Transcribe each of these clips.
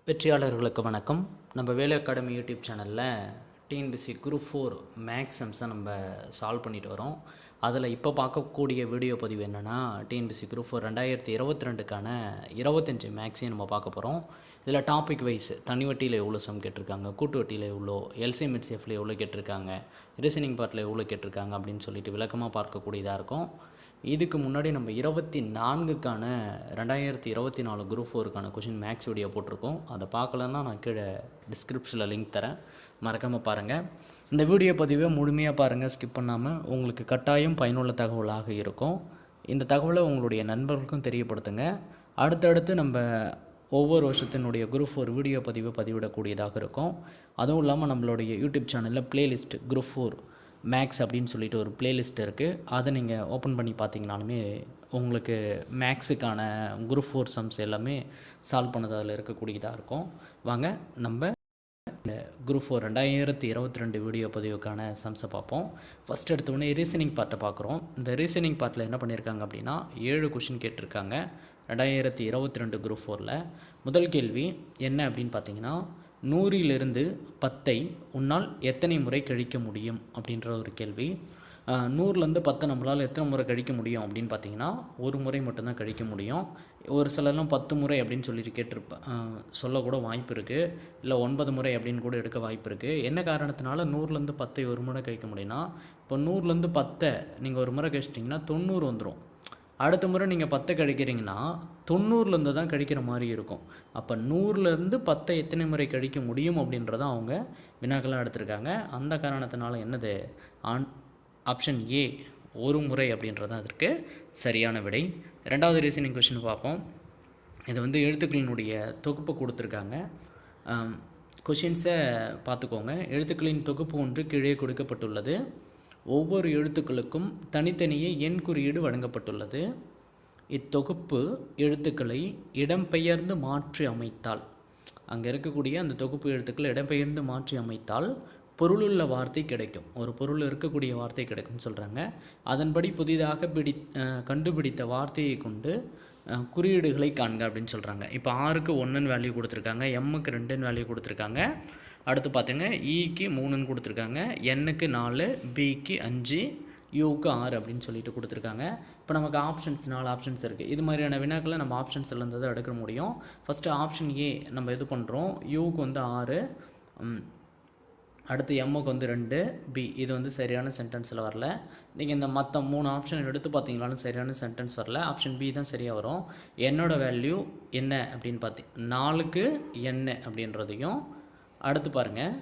வெற்றியாளர்களுக்கு வணக்கம். நம்ம வேலை அகாடமி யூடியூப் சேனலில் டிஎன்பிஎஸ்சி குரூப் 4 மேக்ஸ் சம்ஸை நம்ம சால்வ் பண்ணிட்டு வரோம். அதில் இப்போ பார்க்கக்கூடிய வீடியோ பதிவு என்னென்னா, டிஎன்பிஎஸ்சி குரூப் 4 2022க்கான 25 மேக்ஸையும் நம்ம பார்க்க போகிறோம். இதில் டாபிக் வைஸ் தனி வட்டியில் எவ்வளோ சம் கேட்டிருக்காங்க, கூட்டு வட்டியில் எவ்வளோ, எல்சிஎம் ஹெச்சிஎஃப்ல எவ்வளோ கேட்டிருக்காங்க, ரீசனிங் பார்ட்டில் எவ்வளோ கேட்டிருக்காங்க அப்படின்னு சொல்லிட்டு விளக்கமாக பார்க்கக்கூடியதாக இருக்கும். இதுக்கு முன்னாடி நம்ம 24க்கான 2024 குரூப் 4க்கான கொஷின் மேக்ஸ் வீடியோ போட்டிருக்கோம். அதை பார்க்கலன்னா நான் கீழே டிஸ்கிரிப்ஷனில் லிங்க் தரேன், மறக்காமல் பாருங்கள். இந்த வீடியோ பதிவை முழுமையாக பாருங்கள், ஸ்கிப் பண்ணாமல். உங்களுக்கு கட்டாயம் பயனுள்ள தகவலாக இருக்கும். இந்த தகவலை உங்களுடைய நண்பர்களுக்கும் தெரியப்படுத்துங்க. அடுத்தடுத்து நம்ம ஒவ்வொரு வருஷத்தினுடைய குரூப் 4 வீடியோ பதிவிடக்கூடியதாக இருக்கும். அதுவும் இல்லாமல் நம்மளுடைய யூடியூப் சேனலில் பிளேலிஸ்ட் குரூப் 4 மேக்ஸ் அப்படின்னு சொல்லிட்டு ஒரு பிளேலிஸ்ட் இருக்குது. அதை நீங்கள் ஓப்பன் பண்ணி பார்த்தீங்கனாலுமே உங்களுக்கு மேக்ஸுக்கான குரூப் 4 சம்ஸ் எல்லாமே சால்வ் பண்ணது அதில் இருக்கக்கூடியதாக இருக்கும். வாங்க நம்ம இந்த குரூப் 4 2022 வீடியோ பதிவுக்கான சம்ஸை பார்ப்போம். ஃபஸ்ட் எடுத்தோடனே ரீசனிங் பார்ட்டை பார்க்குறோம். இந்த ரீசனிங் பார்ட்டில் என்ன பண்ணியிருக்காங்க அப்படின்னா 7 கொஷின் கேட்டிருக்காங்க 2022 குரூப் 4ல். முதல் கேள்வி என்ன அப்படின்னு பார்த்தீங்கன்னா, 100லிருந்து 10ஐ உன்னால் எத்தனை முறை கழிக்க முடியும் அப்படின்ற ஒரு கேள்வி. 100லேருந்து 10 நம்மளால் எத்தனை முறை கழிக்க முடியும் அப்படின்னு பார்த்தீங்கன்னா, ஒரு முறை மட்டும்தான் கழிக்க முடியும். ஒரு சிலர்லாம் 10 முறை அப்படின்னு சொல்லிட்டு சொல்லக்கூட வாய்ப்பு இருக்குது, இல்லை 9 முறை அப்படின்னு கூட எடுக்க வாய்ப்பு இருக்குது. என்ன காரணத்தினால 100லேருந்து 10ஐ ஒரு முறை கழிக்க முடியும்னா, இப்போ 100லேருந்து 10ஐ நீங்கள் ஒரு முறை கழிச்சிட்டிங்கன்னா 90 வந்துடும். அடுத்த முறை நீங்கள் 10 கழிக்கிறீங்கன்னா 90லேருந்து தான் கழிக்கிற மாதிரி இருக்கும். அப்போ 100லேருந்து 10ஐ எத்தனை முறை கழிக்க முடியும் அப்படின்றத அவங்க வினாக்களாக எடுத்திருக்காங்க. அந்த காரணத்தினால என்னது, ஆப்ஷன் ஏ ஒரு முறை அப்படின்றது அதற்கு சரியான விடை. ரெண்டாவது ரீசனிங் கொஸ்டின் பார்ப்போம். இது எழுத்துக்களினுடைய தொகுப்பு கொடுத்துருக்காங்க. கொஷின்ஸை பார்த்துக்கோங்க. எழுத்துக்களின் தொகுப்பு ஒன்று கீழே கொடுக்கப்பட்டுள்ளது. ஒவ்வொரு எழுத்துக்களுக்கும் தனித்தனியே எண் குறியீடு வழங்கப்பட்டுள்ளது. இத்தொகுப்பு எழுத்துக்களை இடம்பெயர்ந்து மாற்றி அமைத்தால், அங்கே இருக்கக்கூடிய அந்த தொகுப்பு எழுத்துக்களை இடம்பெயர்ந்து மாற்றி அமைத்தால் பொருளுள்ள வார்த்தை கிடைக்கும். ஒரு பொருள் இருக்கக்கூடிய வார்த்தை கிடைக்கும்னு சொல்கிறாங்க. அதன்படி புதிதாக கண்டுபிடித்த வார்த்தையை கொண்டு குறியீடுகளை காண்க அப்படின்னு சொல்கிறாங்க. இப்போ 6க்கு 1ன்னு வேல்யூ கொடுத்துருக்காங்க, எம்முக்கு 2ன்னு வேல்யூ கொடுத்துருக்காங்க. அடுத்து பார்த்திங்க, ஈக்கு 3ன்னு கொடுத்துருக்காங்க, எண்ணுக்கு 4, பிக்கு 5, யூக்கு 6 அப்படின்னு சொல்லிட்டு கொடுத்துருக்காங்க. இப்போ நமக்கு 4 ஆப்ஷன்ஸ் இருக்குது. இது மாதிரியான வினாக்களை நம்ம ஆப்ஷன்ஸ் இருந்ததை எடுக்க முடியும். ஃபஸ்ட்டு ஆப்ஷன் ஏ நம்ம இது பண்ணுறோம். யூக்கு 6, அடுத்து எம்முக்கு 2, பி இது சரியான சென்டென்ஸில் வரல. நீங்கள் இந்த மற்ற 3 ஆப்ஷன் எடுத்து பார்த்தீங்களாலும் சரியான சென்டென்ஸ் வரல. ஆப்ஷன் பி தான் சரியாக வரும். என்னோட வேல்யூ என்ன அப்படின்னு பார்த்தீங்க, 4க்கு என்ன அப்படின்றதையும், அடுத்து பாருங்கள்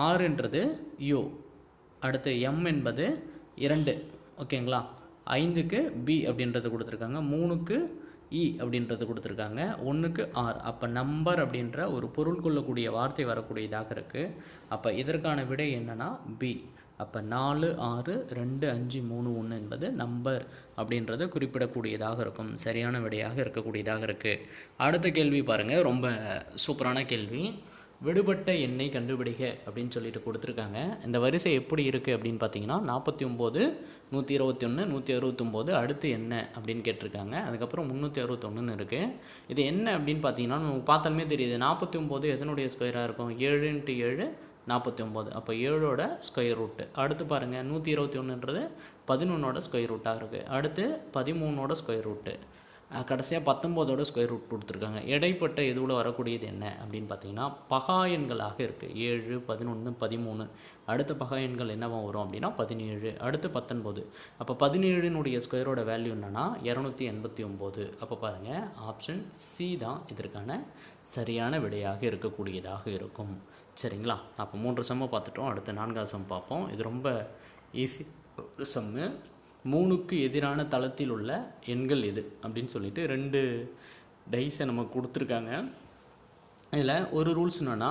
6ன்றது யூ, அடுத்து எம் என்பது 2, ஓகேங்களா. 5க்கு பி அப்படின்றது கொடுத்துருக்காங்க, 3க்கு இ அப்படின்றது கொடுத்துருக்காங்க, 1க்கு ஆர். அப்போ நம்பர் அப்படின்ற ஒரு பொருள் கொள்ளக்கூடிய வார்த்தை வரக்கூடியதாக இருக்குது. அப்போ இதற்கான விடை என்னன்னா பி. அப்போ 4, 6, 2, 5, 3, 1 என்பது நம்பர் அப்படின்றத குறிப்பிடக்கூடியதாக இருக்கும். சரியான விடையாக இருக்கக்கூடியதாக இருக்குது. அடுத்த கேள்வி பாருங்கள், ரொம்ப சூப்பரான கேள்வி. விடுபட்ட எண்ணை கண்டுபிடிக்க அப்படின்னு சொல்லிட்டு கொடுத்துருக்காங்க. இந்த வரிசை எப்படி இருக்குது அப்படின்னு பார்த்தீங்கன்னா, 49, 121, 169, அடுத்து என்ன அப்படின்னு கேட்டிருக்காங்க. அதுக்கப்புறம் 361ன்னு இருக்குது. இது என்ன அப்படின்னு பார்த்தீங்கன்னா, நமக்கு பார்த்தாலுமே தெரியுது. 49 எதனுடைய ஸ்கொயராக இருக்கும், 7 × 7 49. அப்போ 7ஓட ஸ்கொயர் ரூட்டு. அடுத்து பாருங்கள், 121ன்றது 11ஓட ஸ்கொயர் ரூட்டாக இருக்குது. அடுத்து 13ஓட ஸ்கொயர் ரூட்டு. கடைசியாக 19ஓட ஸ்கொயர் ரூட் கொடுத்துருக்காங்க. இடைப்பட்ட இதுவில் வரக்கூடியது என்ன அப்படின்னு பார்த்தீங்கன்னா, பகா எண்களாக இருக்குது. 7, 11, 13. அடுத்த பகா எண்கள் என்னவா வரும் அப்படின்னா 17, அடுத்து 19. அப்போ 17னுடைய ஸ்கொயரோட வேல்யூ என்னன்னா 289. அப்போ பாருங்கள், ஆப்ஷன் சி தான் இதற்கான சரியான விடையாக இருக்கக்கூடியதாக இருக்கும். சரிங்களா. அப்போ 3 சம்மை பார்த்துட்டோம். அடுத்து 4வது சம் பார்ப்போம். இது ரொம்ப ஈஸி சம்மு. 3க்கு எதிரான தளத்தில் உள்ள எண்கள் எது அப்படின்னு சொல்லிட்டு 2 டைஸை நமக்கு கொடுத்துருக்காங்க. இதில் ஒரு ரூல்ஸ் என்னென்னா,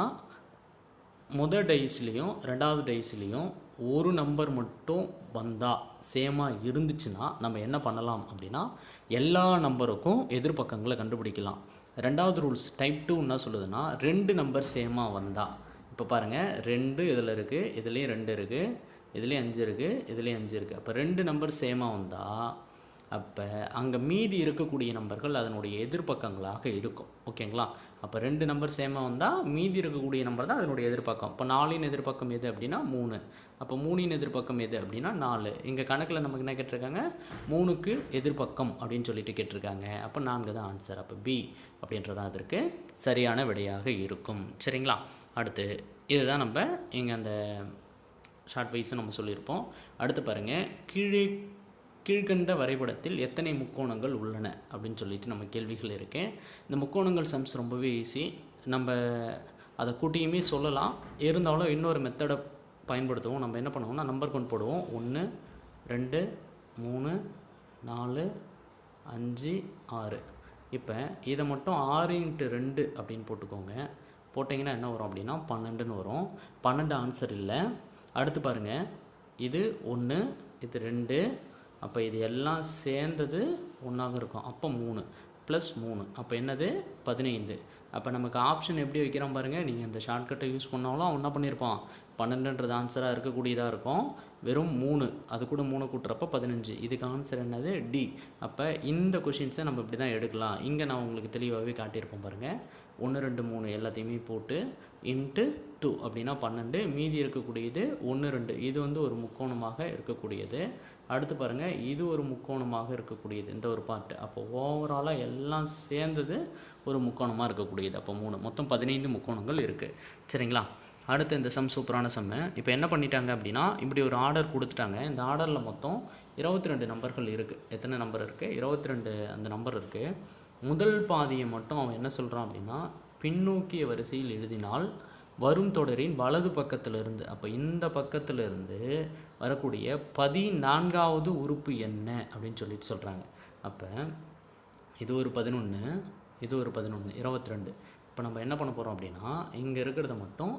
முதல் டைஸ்லேயும் 2வது டைஸ்லேயும் ஒரு நம்பர் மட்டும் வந்தால் சேமாக இருந்துச்சுன்னா நம்ம என்ன பண்ணலாம் அப்படின்னா, எல்லா நம்பருக்கும் எதிர்பக்கங்களை கண்டுபிடிக்கலாம். 2வது ரூல்ஸ் டைப் 2 என்ன சொல்லுதுன்னா, 2 நம்பர் சேமாக வந்தால், இப்போ பாருங்கள் 2 இதில் இருக்குது, இதுலேயும் 2 இருக்குது, இதுலேயும் 5 இருக்குது, இதுலேயும் 5 இருக்குது. அப்போ 2 நம்பர் சேமாக வந்தால் அப்போ அங்கே மீதி இருக்கக்கூடிய நம்பர்கள் அதனுடைய எதிர்பக்கங்களாக இருக்கும். ஓகேங்களா? அப்போ 2 நம்பர் சேமாக வந்தால் மீதி இருக்கக்கூடிய நம்பர் தான் அதனுடைய எதிர்பக்கம். இப்போ 4ன் எதிர்பக்கம் எது அப்படின்னா 3. அப்போ 3ன் எதிர்பக்கம் எது அப்படின்னா 4. இங்கே கணக்கில் நமக்கு என்ன கேட்டிருக்காங்க, 3க்கு எதிர்பக்கம் அப்படின்னு சொல்லிட்டு கேட்டிருக்காங்க. அப்போ 4 தான் ஆன்சர். அப்போ பி அப்படின்றதான் அதற்கு சரியான விடையாக இருக்கும். சரிங்களா? அடுத்து இதுதான் நம்ம இங்கே அந்த ஷார்ட் வைஸும் நம்ம சொல்லியிருப்போம். அடுத்து பாருங்கள், கீழ்கண்ட வரைபடத்தில் எத்தனை முக்கோணங்கள் உள்ளன அப்படின்னு சொல்லிட்டு நம்ம கேள்விகள் இருக்கு. இந்த முக்கோணங்கள் சம்ஸ் ரொம்பவே ஈஸி. நம்ம அதை கூட்டியுமே சொல்லலாம். இருந்தாலும் இன்னொரு மெத்தடை பயன்படுத்துவோம். நம்ம என்ன பண்ணுவோம்னா நம்பர் கொண்டு போடுவோம். 1 2 3 4 5 6. இப்போ இதை மட்டும் 6 × 2 அப்படின்னு போட்டுக்கோங்க. போட்டிங்கன்னா என்ன வரும் அப்படின்னா 12ன்னு வரும். 12 ஆன்சர் இல்லை. அடுத்து பாருங்கள், இது 1 இது 2. அப்போ இது எல்லாம் சேர்ந்தது ஒன்றாக இருக்கும். அப்போ 3 + 3 அப்போ என்னது 15. அப்போ நமக்கு ஆப்ஷன் எப்படி வைக்கிறோம் பாருங்கள். நீங்கள் அந்த ஷார்ட்கட்டை யூஸ் பண்ணாலும் அவன் என்ன பண்ணியிருப்பான், 12ன்றது ஆன்சராக இருக்கக்கூடியதாக இருக்கும். வெறும் 3 அது கூட 3 கூட்டுறப்ப 15. இதுக்கு ஆன்சர் என்னது டி. அப்போ இந்த கொஷின்ஸை நம்ம இப்படி தான் எடுக்கலாம். இங்கே நான் உங்களுக்கு தெளிவாகவே காட்டியிருப்போம் பாருங்கள். 1 2 3 எல்லாத்தையுமே போட்டு × 2 அப்படின்னா 12. மீதி இருக்கக்கூடியது 1 2. இது வந்து ஒரு முக்கோணமாக இருக்கக்கூடியது. அடுத்து பாருங்கள், இது ஒரு முக்கோணமாக இருக்கக்கூடியது, இந்த ஒரு பார்ட்டு. அப்போ ஓவராலாக எல்லாம் சேர்ந்தது ஒரு முக்கோணமாக இருக்கக்கூடியது. அப்போ 3 மொத்தம் 15 முக்கோணங்கள் இருக்குது. சரிங்களா? அடுத்து இந்த சம் சூப்பரான சம்மு. இப்போ என்ன பண்ணிட்டாங்க அப்படின்னா, இப்படி ஒரு ஆர்டர் கொடுத்துட்டாங்க. இந்த ஆர்டரில் மொத்தம் 22 நம்பர்கள் இருக்குது. எத்தனை நம்பர் இருக்குது? 22 அந்த நம்பர் இருக்குது. முதல் பாதியை மட்டும் அவன் என்ன சொல்கிறான் அப்படின்னா, பின்னோக்கிய வரிசையில் எழுதினால் வரும் தொடரின் வலது பக்கத்திலிருந்து, அப்போ இந்த பக்கத்திலிருந்து வரக்கூடிய 14வது உறுப்பு என்ன அப்படின்னு சொல்லிட்டு சொல்கிறாங்க. அப்போ இது ஒரு 11, இது ஒரு 11, 22. இப்போ நம்ம என்ன பண்ண போகிறோம் அப்படின்னா, இங்கே இருக்கிறத மட்டும்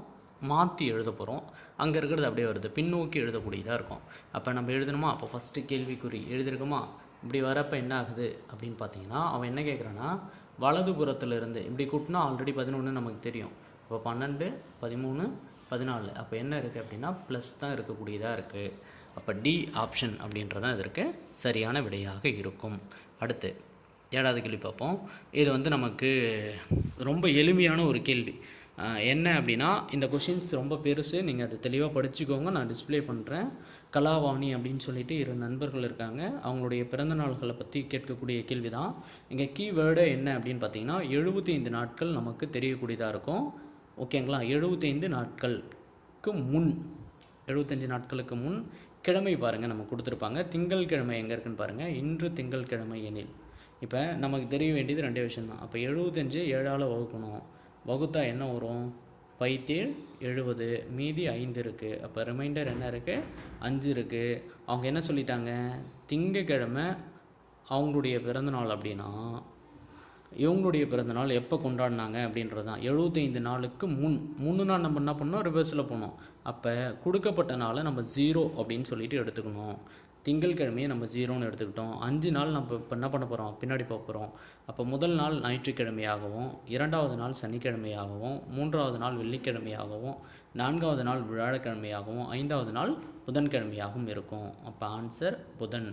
மாற்றி எழுத போகிறோம். அங்கே இருக்கிறது அப்படியே வருது, பின்னோக்கி எழுதக்கூடியதாக இருக்கும். அப்போ நம்ம எழுதணுமா? அப்போ ஃபஸ்ட்டு கேள்விக்குறி எழுதிருக்குமா? இப்படி வரப்போ என்ன ஆகுது அப்படின்னு பார்த்தீங்கன்னா, அவன் என்ன கேட்குறான்னா, வலது புறத்துலேருந்து இப்படி கூட்டினா ஆல்ரெடி 11 நமக்கு தெரியும். இப்போ 12 13 14. அப்போ என்ன இருக்குது அப்படின்னா ப்ளஸ் தான் இருக்கக்கூடியதாக இருக்குது. அப்போ டி ஆப்ஷன் அப்படின்றதான் இதற்கு சரியான விடையாக இருக்கும். அடுத்து 7வது கேள்வி பார்ப்போம். இது வந்து நமக்கு ரொம்ப எளிமையான ஒரு கேள்வி. என்ன அப்படின்னா, இந்த கொஷின்ஸ் ரொம்ப பெருசு, நீங்கள் அதை தெளிவாக படிச்சுக்கோங்க. நான் டிஸ்பிளே பண்ணுறேன். கலாவாணி அப்படின்னு சொல்லிட்டு 2 நண்பர்கள் இருக்காங்க. அவங்களுடைய பிறந்த நாள்களை பற்றி கேட்கக்கூடிய கேள்வி தான். இங்கே கீவேர்டு என்ன அப்படின்னு பார்த்தீங்கன்னா, 75 நாட்கள் நமக்கு தெரியக்கூடியதாக இருக்கும். ஓகேங்களா? 75 நாட்களுக்கு முன், 75 நாட்களுக்கு முன் கிழமை பாருங்கள் நம்ம கொடுத்துருப்பாங்க. திங்கள் கிழமை எங்கே இருக்குன்னு பாருங்கள். இன்று திங்கள் கிழமை எனில், இப்போ நமக்கு தெரிய வேண்டியது 2 விஷயந்தான். அப்போ 75 7ஆல் வகுக்கணும். வகுத்தா என்ன வரும்? 5×7 70. மீதி 5 இருக்குது. அப்போ ரிமைண்டர் என்ன இருக்குது? 5 இருக்குது. அவங்க என்ன சொல்லிட்டாங்க, திங்கக்கிழமை அவங்களுடைய பிறந்தநாள் அப்படின்னா இவங்களுடைய பிறந்தநாள் எப்போ கொண்டாடினாங்க அப்படின்றது தான். 75 நாளுக்கு முன் நாள் நம்ம என்ன பண்ணோம், ரிவர்ஸில் போனோம். அப்போ கொடுக்கப்பட்ட நாளை நம்ம 0 அப்படின்னு சொல்லிட்டு எடுத்துக்கணும். திங்கட்கிழமையை நம்ம 0ன்னு எடுத்துக்கிட்டோம். 5 நாள் நம்ம இப்போ என்ன பண்ண போகிறோம், பின்னாடி போக போகிறோம். அப்போ முதல் நாள் ஞாயிற்றுக்கிழமையாகவும், 2வது நாள் சனிக்கிழமையாகவும், 3வது நாள் வெள்ளிக்கிழமையாகவும், 4வது நாள் வியாழக்கிழமையாகவும், 5வது நாள் புதன்கிழமையாகவும் இருக்கும். அப்போ ஆன்சர் புதன்.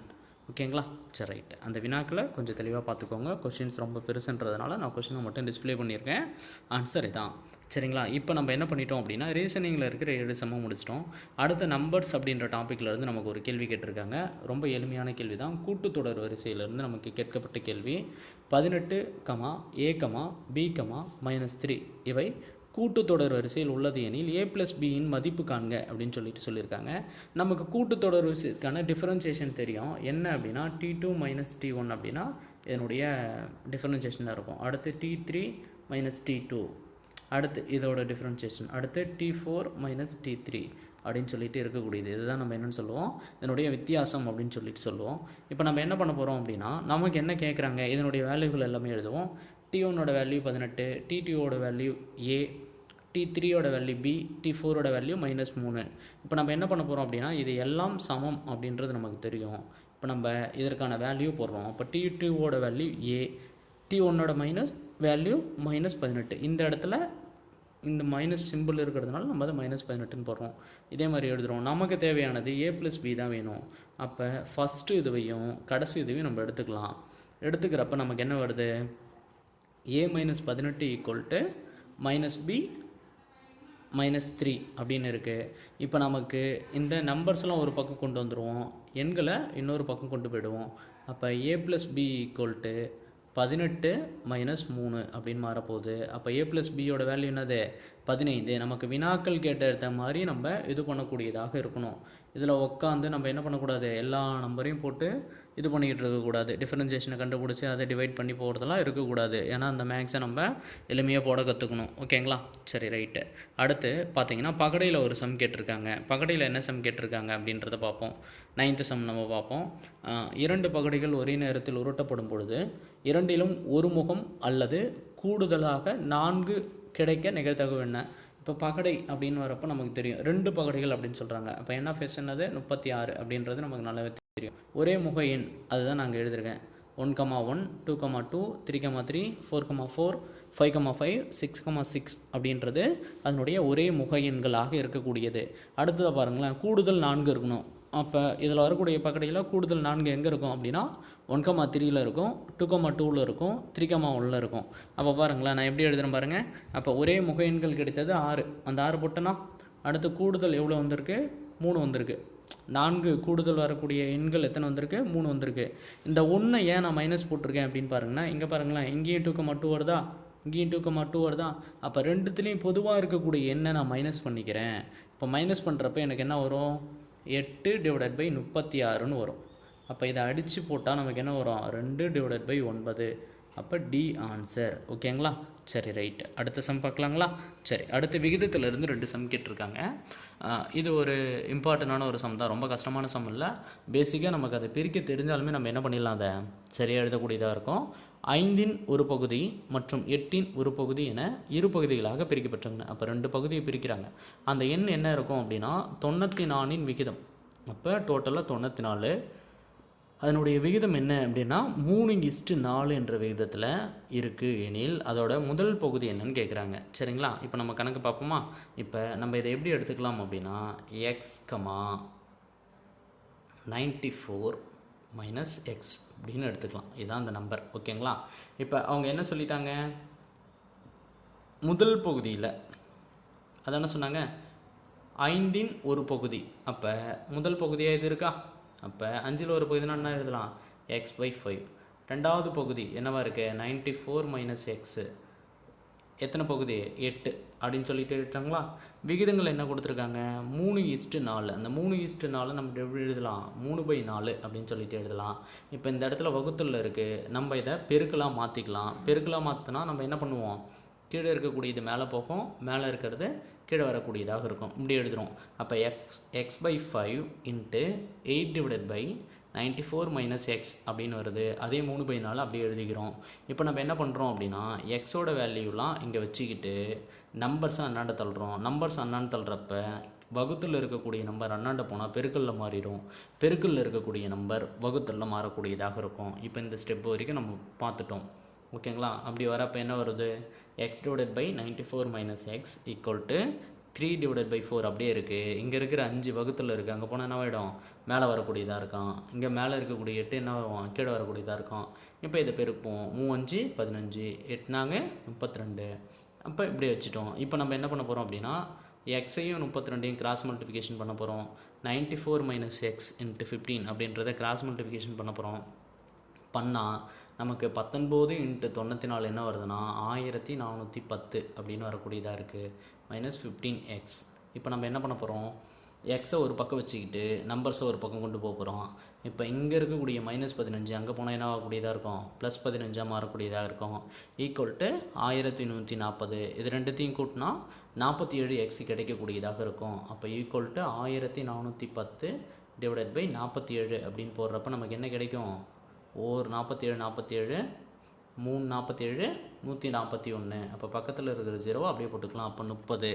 ஓகேங்களா? சரி, ரைட்டு. அந்த வினாக்களை கொஞ்சம் தெளிவாக பார்த்துக்கோங்க. கொஷின்ஸ் ரொம்ப பெருசுன்றதுனால நான் கொஷினை மட்டும் டிஸ்பிளே பண்ணியிருக்கேன். ஆன்சர் இதான். சரிங்களா? இப்போ நம்ம என்ன பண்ணிட்டோம் அப்படின்னா, ரீசனிங்கில் இருக்கிற 7 சமம் முடிச்சிட்டோம். அடுத்த நம்பர்ஸ் அப்படின்ற டாப்பிக்லேருந்து நமக்கு ஒரு கேள்வி கேட்டிருக்காங்க. ரொம்ப எளிமையான கேள்வி தான். கூட்டுத்தொடர் வரிசையிலேருந்து நமக்கு கேட்கப்பட்ட கேள்வி. 18, A, B, -3 இவை கூட்டுத்தொடர் வரிசையில் உள்ளது எனில் A + Bயின் மதிப்பு காண்க அப்படின்னு சொல்லியிருக்காங்க. நமக்கு கூட்டுத்தொடர் வரிசைக்கான டிஃபரன்சியேஷன் தெரியும். என்ன அப்படின்னா, T2 - T1 அப்படின்னா இதனுடைய டிஃபரன்சியேஷனாக இருக்கும். அடுத்து T3 - T2, அடுத்து இதோட டிஃப்ரென்சியேஷன், அடுத்து T4 - T3 அப்படின்னு சொல்லிட்டு இருக்கக்கூடியது. இதுதான் நம்ம என்னென்னு சொல்லுவோம், இதனுடைய வித்தியாசம் அப்படின்னு சொல்லுவோம். இப்போ நம்ம என்ன பண்ண போகிறோம் அப்படின்னா, நமக்கு என்ன கேட்குறாங்க, இதனுடைய வேல்யூகள் எல்லாமே எழுதுவோம். T1ஓட வேல்யூ 18, T2ஓட வேல்யூ A, T3ஓட வேல்யூ B, T4ஓட வேல்யூ -3. இப்போ நம்ம என்ன பண்ண போகிறோம் அப்படின்னா, இது எல்லாம் சமம் அப்படின்றது நமக்கு தெரியும். இப்போ நம்ம இதற்கான வேல்யூ போடுறோம். அப்போ T2ஓட வேல்யூ A, T1ஓட வேல்யூ -18. இந்த இடத்துல இந்த மைனஸ் சிம்பிள் இருக்கிறதுனால நம்ம அதை -18ன்னு போடுறோம். இதே மாதிரி எழுதுகிறோம். நமக்கு தேவையானது a+b தான் வேணும். அப்போ ஃபஸ்ட்டு இதுவையும் கடைசி இதுவையும் நம்ம எடுத்துக்கலாம். எடுத்துக்கிறப்ப நமக்கு என்ன வருது? a-18 = -b -3 அப்படின்னு இருக்குது. இப்போ நமக்கு இந்த நம்பர்ஸ்லாம் ஒரு பக்கம் கொண்டு வந்துடுவோம், எண்களை இன்னொரு பக்கம் கொண்டு போயிடுவோம். அப்போ a+b = 18 - 3 அப்படின்னு மாறப்போகுது. அப்போ a+bயோட வேல்யூ என்னது? 15. நமக்கு வினாக்கள் கேட்ட மாதிரி நம்ம இது பண்ணக்கூடியதாக இருக்கணும். இதில் உட்காந்து நம்ம என்ன பண்ணக்கூடாது? எல்லா நம்பரையும் போட்டு இது பண்ணிக்கிட்டு இருக்கக்கூடாது. டிஃபரன்சியேஷனை கண்டுபிடிச்சி அதை டிவைட் பண்ணி போகிறதெல்லாம் இருக்கக்கூடாது. ஏன்னா அந்த மேக்ஸை நம்ம எளிமையாக போட கற்றுக்கணும். ஓகேங்களா? சரி, ரைட்டு. அடுத்து பார்த்தீங்கன்னா பகடையில் ஒரு சம் கேட்டிருக்காங்க. பகடையில் என்ன சம் கேட்டிருக்காங்க அப்படின்றத பார்ப்போம். 9th சம் நம்ம பார்ப்போம். 2 பகடைகள் ஒரே நேரத்தில் உருட்டப்படும் பொழுது இரண்டிலும் ஒரு முகம் அல்லது கூடுதலாக 4 கிடைக்க நிகழ்தகவு என்ன? இப்போ பகடை அப்படின்னு வரப்போ நமக்கு தெரியும் 2 பகடைகள் அப்படின்னு சொல்கிறாங்க. அப்போ n(s) என்னது? 36 அப்படின்றது நமக்கு நல்லாவே தெரியும். ஒரே முக எண் அதுதான் நாங்கள் எழுதியிருக்கேன். 1,1 2,2 3,3 4,4 5,5 6,6 அப்படின்றது அதனுடைய ஒரே முக எண்களாக இருக்கக்கூடியது. அடுத்ததை பாருங்களேன், கூடுதல் 4 இருக்கணும். அப்போ இதில் வரக்கூடிய பக்கடையில் கூடுதல் 4 எங்கே இருக்கும் அப்படின்னா 1,3 இருக்கும், 2,2 இருக்கும், 3,1 இருக்கும். அப்போ பாருங்களேன், நான் எப்படி எழுதுகிறேன் பாருங்கள். அப்போ ஒரே முக எண்கள் கிடைத்தது 6. அந்த 6 போட்டோன்னா அடுத்து கூடுதல் எவ்வளோ வந்திருக்கு? 3 வந்திருக்கு. 4 கூடுதல் வரக்கூடிய எண்கள் எத்தனை வந்திருக்கு? 3 வந்திருக்கு. இந்த 1 ஏன் நான் மைனஸ் போட்டிருக்கேன் அப்படின்னு பாருங்கன்னா, இங்கே பாருங்களேன், இங்கேயும் 2,2 வருதா, இங்கேயும் 2,2 வருதா. அப்போ ரெண்டுத்துலேயும் பொதுவாக இருக்கக்கூடிய எண்ணை நான் மைனஸ் பண்ணிக்கிறேன். இப்போ மைனஸ் பண்ணுறப்ப எனக்கு என்ன வரும்? 8/36ன்னு வரும். அப்போ இதை அடித்து போட்டால் நமக்கு என்ன வரும்? 2/9. அப்போ டி ஆன்சர். ஓகேங்களா? சரி, ரைட்டு. அடுத்த சம் பார்க்கலாங்களா? சரி, அடுத்த விகிதத்திலிருந்து 2 சம் கேட்டிருக்காங்க. இது ஒரு இம்பார்ட்டண்டான ஒரு சம் தான், ரொம்ப கஷ்டமான சம் இல்லை. பேசிக்காக நமக்கு அதை பிரிக்க தெரிஞ்சாலுமே நம்ம என்ன பண்ணிடலாம், அதை சரியாக எழுதக்கூடியதாக இருக்கும். 5 ஒரு பகுதி மற்றும் 8 ஒரு பகுதி என இரு பகுதிகளாக பிரிக்கப்பட்டிருங்க. அப்போ 2 பகுதியை பிரிக்கிறாங்க. அந்த எண் என்ன இருக்கும் அப்படின்னா 94 விகிதம். அப்போ டோட்டலாக 94. அதனுடைய விகிதம் என்ன அப்படின்னா 3:4 என்ற விகிதத்தில் இருக்குது எனில் அதோட முதல் பகுதி என்னன்னு கேட்குறாங்க. சரிங்களா? இப்போ நம்ம கணக்கு பார்ப்போமா? இப்போ நம்ம இதை எப்படி எடுத்துக்கலாம் அப்படின்னா x, 94 - x அப்படின்னு எடுத்துக்கலாம். இதுதான் அந்த நம்பர். ஓகேங்களா? இப்போ அவங்க என்ன சொல்லிட்டாங்க? முதல் பகுதியில் அதான சொன்னாங்க 5 ஒரு பகுதி. அப்போ முதல் பகுதியாக இது இருக்கா? அப்போ 5 ஒரு பகுதினா என்ன எழுதலாம்? x/5. ரெண்டாவது பகுதி என்னவா இருக்குது? 94 - x. எத்தனை பகுதி? 8 அப்படின்னு சொல்லிட்டு எடுத்தாங்களா? விகிதங்கள் என்ன கொடுத்துருக்காங்க? 3:4. அந்த 3:4 நம்ம எப்படி எழுதலாம்? 3/4 அப்படின்னு சொல்லிட்டு எழுதலாம். இப்போ இந்த இடத்துல வகுத்தல் இருக்குது, நம்ம இதை பெருக்கலாக மாற்றிக்கலாம். பெருக்கலாக மாற்றினா நம்ம என்ன பண்ணுவோம்? கீழே இருக்கக்கூடியது மேலே போகும், மேலே இருக்கிறது கீழே வரக்கூடியதாக இருக்கும். இப்படி எழுதுகிறோம். அப்போ x/5 × 8/94 - x அப்படின்னு வருது. அதே 3/4 அப்படியே எழுதிக்கிறோம். இப்போ நம்ம என்ன பண்ணுறோம் அப்படின்னா எக்ஸோட வேல்யூலாம் இங்கே வச்சுக்கிட்டு நம்பர்ஸை அண்ணாண்ட தள்ளுறோம். நம்பர்ஸ் அண்ணாண்டு தள்ளுறப்ப வகுத்தில் இருக்கக்கூடிய நம்பர் அண்ணாண்ட போனால் பெருக்கல்ல மாறிடும். பெருக்கல்ல இருக்கக்கூடிய நம்பர் வகுத்தில் மாறக்கூடியதாக இருக்கும். இப்போ இந்த ஸ்டெப் வரைக்கும் நம்ம பார்த்துட்டோம். ஓகேங்களா? அப்படி வரப்போ என்ன வருது? x/94 - x = 3/4 அப்படியே இருக்குது. இங்கே இருக்கிற 5 வகுத்தில் இருக்குது, அங்கே போனால் என்ன ஆகிடும்? மேலே வரக்கூடியதாக இருக்கும். இங்கே மேலே இருக்கக்கூடிய 8 என்ன ஆகும்? கீழே வரக்கூடியதாக இருக்கும். இப்போ இதை பெருப்போம். 3 5 15, 8 32. அப்போ இப்படி வச்சுட்டோம். இப்போ நம்ம என்ன பண்ண போகிறோம் அப்படின்னா எக்ஸையும் 32ஐயும் கிராஸ் மல்டிஃபிகேஷன் பண்ண போகிறோம். 94 - x × 15 அப்படின்றத கிராஸ் மல்டிஃபிகேஷன் பண்ண போகிறோம். பண்ணால் நமக்கு 19 × 94 என்ன வருதுன்னா 1410 அப்படின்னு வரக்கூடியதாக இருக்குது. -15x. இப்போ நம்ம என்ன பண்ண போகிறோம்? எக்ஸை ஒரு பக்கம் வச்சுக்கிட்டு நம்பர்ஸை ஒரு பக்கம் கொண்டு போக போகிறோம். இப்போ இங்கே இருக்கக்கூடிய -15 அங்கே போனால் என்ன ஆகக்கூடியதாக இருக்கும்? +15 மாறக்கூடியதாக இருக்கும். = 1140. இது ரெண்டுத்தையும் கூட்டினா 47x கிடைக்கக்கூடியதாக இருக்கும். அப்போ = 1410 / 47 அப்படின்னு போடுறப்ப நமக்கு என்ன கிடைக்கும்? 47 47 3 47 141. அப்போ பக்கத்தில் இருக்கிற 0 அப்படியே போட்டுக்கலாம். அப்போ 30.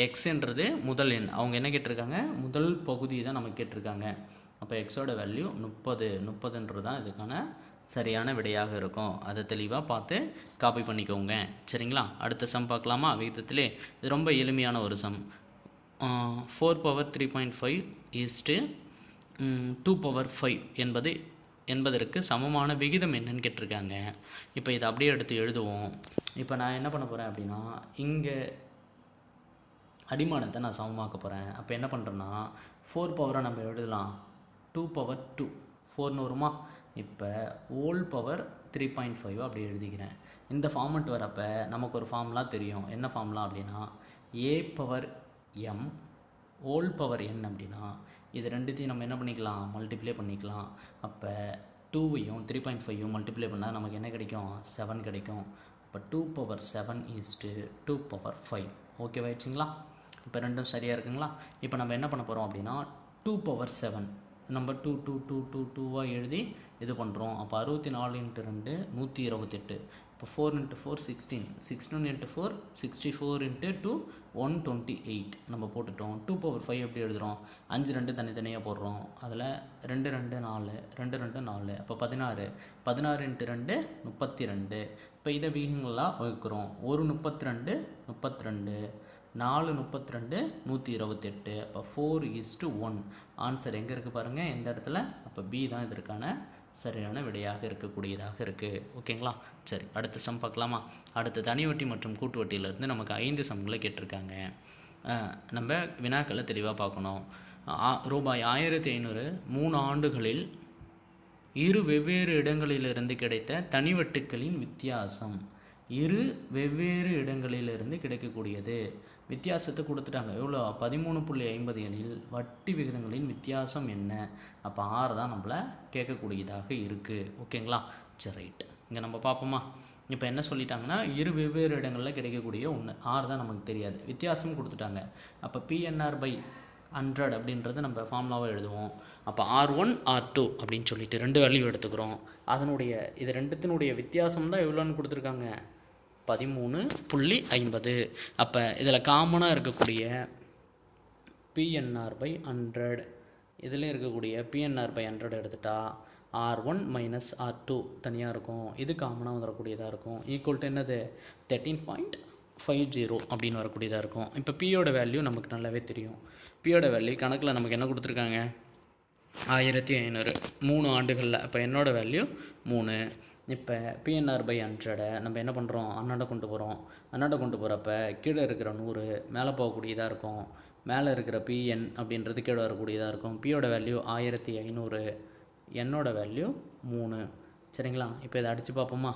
எக்ஸ்ன்றது முதல் எண். அவங்க என்ன கேட்டிருக்காங்க? முதல் பகுதி தான் நமக்கு கேட்டிருக்காங்க. அப்போ எக்ஸோட வேல்யூ 30. 30ன்றது தான் இதுக்கான சரியான விடையாக இருக்கும். அதை தெளிவாக பார்த்து காப்பி பண்ணிக்கோங்க. சரிங்களா? அடுத்த சம் பார்க்கலாமா? விகிதத்திலே இது ரொம்ப எளிமையான ஒரு சம். 4/3.5 ஈஸ்ட்டு 2/5 என்பதற்கு சமமான விகிதம் என்னன்னு கேட்டிருக்காங்க. இப்போ இதை அப்படியே எடுத்து எழுதுவோம். இப்போ நான் என்ன பண்ண போகிறேன் அப்படின்னா, இங்கே அடிமானத்தை நான் சமமாக்க போகிறேன். அப்போ என்ன பண்ணுறேன்னா 4 பவரை நம்ம எழுதலாம் 2/2 4ன்னு வருமா. இப்போ ஹோல் பவர் 3.5 அப்படி எழுதிக்கிறேன். இந்த ஃபார்மெட் வரப்போ நமக்கு ஒரு ஃபார்முலா தெரியும். என்ன ஃபார்முலா அப்படின்னா a/m ஹோல் பவர் n அப்படின்னா இது ரெண்டுத்தையும் நம்ம என்ன பண்ணிக்கலாம், மல்டிப்ளை பண்ணிக்கலாம். அப்போ 2வையும் 3.5ஐயும் மல்டிப்ளை பண்ணால் நமக்கு என்ன கிடைக்கும், 7 கிடைக்கும். அப்போ 2/7 ஈஸ்ட்டு 2/5. ஓகேவாயிடுச்சுங்களா? இப்போ ரெண்டும் சரியாக இருக்குங்களா? இப்போ நம்ம என்ன பண்ண போகிறோம் அப்படின்னா 2/7 நம்ம 2 எழுதி இது பண்ணுறோம். அப்போ 64 × 2 128. இப்போ 4 × 4 16, 16 × 4 64 × 2 128 நம்ம போட்டுட்டோம். 2/5 எப்படி எழுதுகிறோம், 5 2 தனித்தனியாக போடுறோம். அதில் 2 2 4 2 2 4 அப்போ 16 16 × 2 32. இப்போ இதை விகிதங்களாக வகுக்கிறோம். 1 32 32 4 32 128. அப்போ 4:1. ஆன்சர் எங்கே இருக்குது பாருங்கள், எந்த இடத்துல. அப்போ பி தான் இதற்கான சரியான விடையாக இருக்கக்கூடியதாக இருக்குது. ஓகேங்களா? சரி, அடுத்த சம் பார்க்கலாமா? அடுத்த தனி வட்டி மற்றும் கூட்டு வட்டியிலேருந்து நமக்கு 5 சம்களை கேட்டிருக்காங்க. நம்ம வினாக்களை தெளிவாக பார்க்கணும். ரூபாய் 1500 3 ஆண்டுகளில் இரு வெவ்வேறு இடங்களிலிருந்து கிடைத்த தனிவட்டுக்களின் வித்தியாசம். இரு வெவ்வேறு இடங்களிலிருந்து கிடைக்கக்கூடியது. வித்தியாசத்தை கொடுத்துட்டாங்க. எவ்வளோ, 13.50 எனில் வட்டி விகிதங்களின் வித்தியாசம் என்ன? அப்போ 6 தான் நம்மளை கேட்கக்கூடியதாக இருக்குது. ஓகேங்களா? சரி, ரைட். இங்கே நம்ம பார்ப்போமா? இப்போ என்ன சொல்லிட்டாங்கன்னா இரு வெவ்வேறு இடங்களில் கிடைக்கக்கூடிய ஒன்று. 6 தான் நமக்கு தெரியாது. வித்தியாசம் கொடுத்துட்டாங்க. அப்போ PNR/100 அப்படின்றது நம்ம ஃபார்முலாவாக எழுதுவோம். அப்போ R1 R2 அப்படின்னு சொல்லிட்டு 2 வேல்யூ எடுத்துக்கிறோம். அதனுடைய இது ரெண்டுத்தினுடைய வித்தியாசம் தான் எவ்வளோன்னு கொடுத்துருக்காங்க, 13.50. அப்போ இதில் காமனாக இருக்கக்கூடிய PNR/100 இதில் இருக்கக்கூடிய PNR/100 எடுத்துட்டா R1 - R2 தனியாக இருக்கும். இது காமனாக வரக்கூடியதாக இருக்கும். ஈக்குவல் டு என்னது, 13.50 அப்படின்னு வரக்கூடியதாக இருக்கும். இப்போ பியோட வேல்யூ நமக்கு நல்லாவே தெரியும். பியோட வேல்யூ கணக்கில் நமக்கு என்ன கொடுத்துருக்காங்க, 1500 3 ஆண்டுகளில். அப்போ என்னோட வேல்யூ 3. இப்போ PNR/100 நம்ம என்ன பண்ணுறோம், அண்ணாண்ட கொண்டு போகிறோம். அண்ணாண்ட கொண்டு போகிறப்ப கீழே இருக்கிற 100 மேலே போகக்கூடியதாக இருக்கும். மேலே இருக்கிற PN அப்படின்றது கீழே வரக்கூடியதாக இருக்கும். பியோட வேல்யூ 1500, என்னோட வேல்யூ 3. சரிங்களா? இப்போ இதை அடித்து பார்ப்போமா?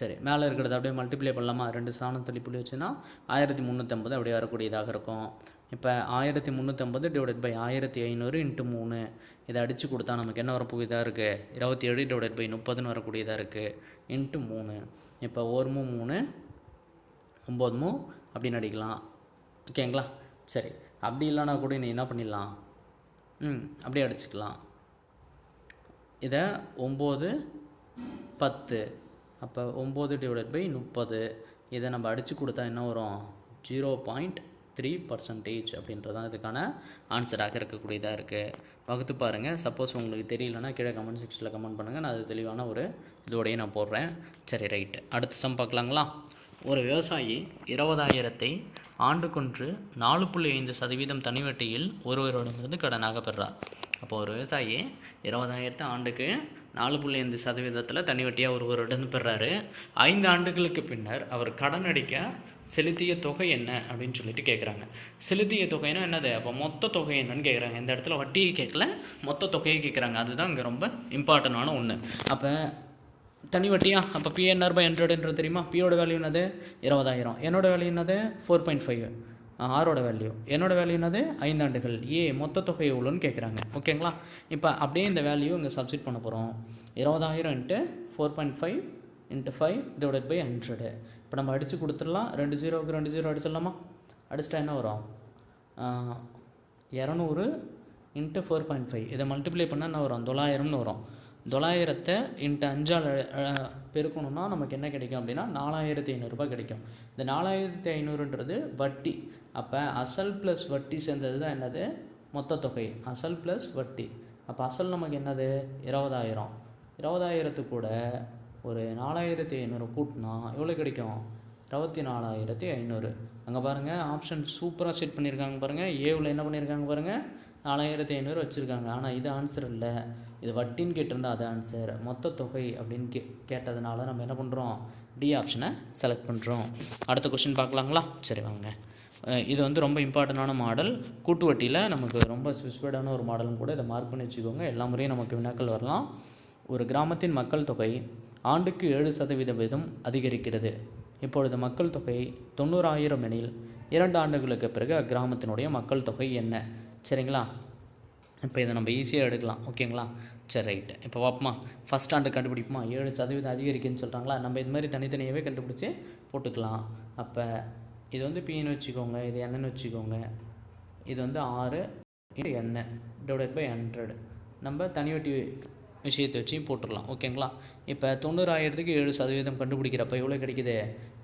சரி, மேலே இருக்கிறத அப்படியே மல்டிப்ளை பண்ணலாமா? 2 ஸ்தானம் தள்ளி புள்ளி வச்சுன்னா 1350 அப்படியே வரக்கூடியதாக இருக்கும். இப்போ 1350 / 1500 × 3 இதை அடித்து கொடுத்தா நமக்கு என்ன வரக்கூடியதாக இருக்குது, 27 / 30 வரக்கூடியதாக இருக்குது. × 3. இப்போ 1 3 9 அப்படின்னு அடிக்கலாம். ஓகேங்களா? சரி, அப்படி இல்லைனா கூட நீ என்ன பண்ணிடலாம், அப்படியே அடிச்சுக்கலாம். இதை 9 10. அப்போ 9 / 30 இதை நம்ம அடித்து கொடுத்தா என்ன வரும், 0.3% அப்படின்றதான் இதுக்கான ஆன்சராக இருக்கக்கூடியதாக இருக்குது. வகுத்து பாருங்கள். சப்போஸ் உங்களுக்கு தெரியலன்னா கீழே கமெண்ட் செக்ஷனில் கமெண்ட் பண்ணுங்கள். நான் அது தெளிவான ஒரு இதோடையே நான் போடுறேன். சரி, ரைட்டு. அடுத்த சம் பார்க்கலாங்களா? ஒரு விவசாயி 20,000 ஆண்டுக்கொன்று 4.5% தனி வட்டியில் ஒருவரிடமிருந்து கடனாக பெறார். அப்போ ஒரு விவசாயி 20,000 ஆண்டுக்கு 4.5% தனி வட்டியாக ஒருவரிடம் பெறாரு. 5 ஆண்டுகளுக்கு பின்னர் அவர் கடன் அடிக்க செலுத்திய தொகை என்ன அப்படின்னு சொல்லிட்டு கேட்குறாங்க. செலுத்திய தொகைன்னா என்னது, அப்போ மொத்த தொகை என்னன்னு கேட்குறாங்க. இந்த இடத்துல வட்டியை கேட்கல, மொத்த தொகையை கேட்குறாங்க. அதுதான் இங்கே ரொம்ப இம்பார்ட்டண்டான ஒன்று. அப்போ தனி வட்டியா, அப்போ PNR/100 தெரியுமா? பியோட வேல்யூ என்னது, 20,000. என்னோட வேல்யூ என்னது, 4.5. ஆரோட வேல்யூ, என்னோட வேல்யூ என்னது, 5 ஆண்டுகள். மொத்த தொகை எவ்வளோன்னு கேட்குறாங்க. ஓகேங்களா? இப்போ அப்படியே இந்த வேல்யூ இங்கே சப்ஸ்டிட் பண்ண போகிறோம். 20,000 × 4.5 × 5 / 100. இப்போ நம்ம அடித்து கொடுத்துடலாம். 2 0க்கு 2 0 அடிச்சிடலாமா? அடிச்சிட்டா என்ன வரும், 200 × 4.5 இதை மல்டிப்ளை பண்ணால் என்ன வரும், 900ன்னு வரும். 900 × 5 பெருக்கணும்னா நமக்கு என்ன கிடைக்கும் அப்படின்னா 4,500 ரூபாய் கிடைக்கும். இந்த 4,500ன்றது வட்டி. அப்போ அசல் ப்ளஸ் வட்டி சேர்ந்தது தான் என்னது, மொத்த தொகை. அசல் ப்ளஸ் வட்டி. அப்போ அசல் நமக்கு என்னது, 20,000 20,000 கூட ஒரு 4,500 கூட்டினா எவ்வளோ கிடைக்கும்? 24,500. அங்கே பாருங்கள் ஆப்ஷன் சூப்பராக செட் பண்ணியிருக்காங்க பாருங்கள். ஏவில் என்ன பண்ணியிருக்காங்க பாருங்கள், 4,500 வச்சுருக்காங்க. ஆனால் இது ஆன்சர் இல்லை, இது வட்டின்னு கேட்டிருந்தா அது ஆன்சர். மொத்த தொகை அப்படின்னு கேட்டதுனால நம்ம என்ன பண்ணுறோம், டி ஆப்ஷனை செலக்ட் பண்ணுறோம். அடுத்த கொஸ்டின் பார்க்கலாங்களா? சரி வாங்க. இது வந்து ரொம்ப இம்பார்ட்டண்டான மாடல். கூட்டு வட்டியில் நமக்கு ரொம்ப ஸ்பெசிஃபைடான ஒரு மாடலும் கூட. இதை மார்க் பண்ணி வச்சுக்கோங்க, எல்லா முறையும் நமக்கு வினாக்கள் வரலாம். ஒரு கிராமத்தின் மக்கள் தொகை ஆண்டுக்கு 7% அதிகரிக்கிறது. இப்பொழுது மக்கள் தொகை 90,000 எனில் 2 ஆண்டுகளுக்கு பிறகு அக்கிராமத்தினுடைய மக்கள் தொகை என்ன? சரிங்களா? இப்போ இதை நம்ம ஈஸியாக எடுக்கலாம். ஓகேங்களா? சரி ரைட்டு. இப்போ பார்ப்போமா, ஃபஸ்ட் ஆண்டு கண்டுபிடிப்போமா. 7% அதிகரிக்குன்னு சொல்கிறாங்களா, நம்ம இது மாதிரி தனித்தனியாகவே கண்டுபிடிச்சி போட்டுக்கலாம். அப்போ இது வந்து பின்னு வச்சுக்கோங்க, இது என்னன்னு வச்சுக்கோங்க. இது வந்து 6 n டிவைடட் பை 100. நம்ம தனி வட்டி விஷயத்தை வச்சு போட்டுடலாம். ஓகேங்களா? இப்போ 90,000க்கு 7% கண்டுபிடிக்கிறப்ப எவ்வளோ கிடைக்குது?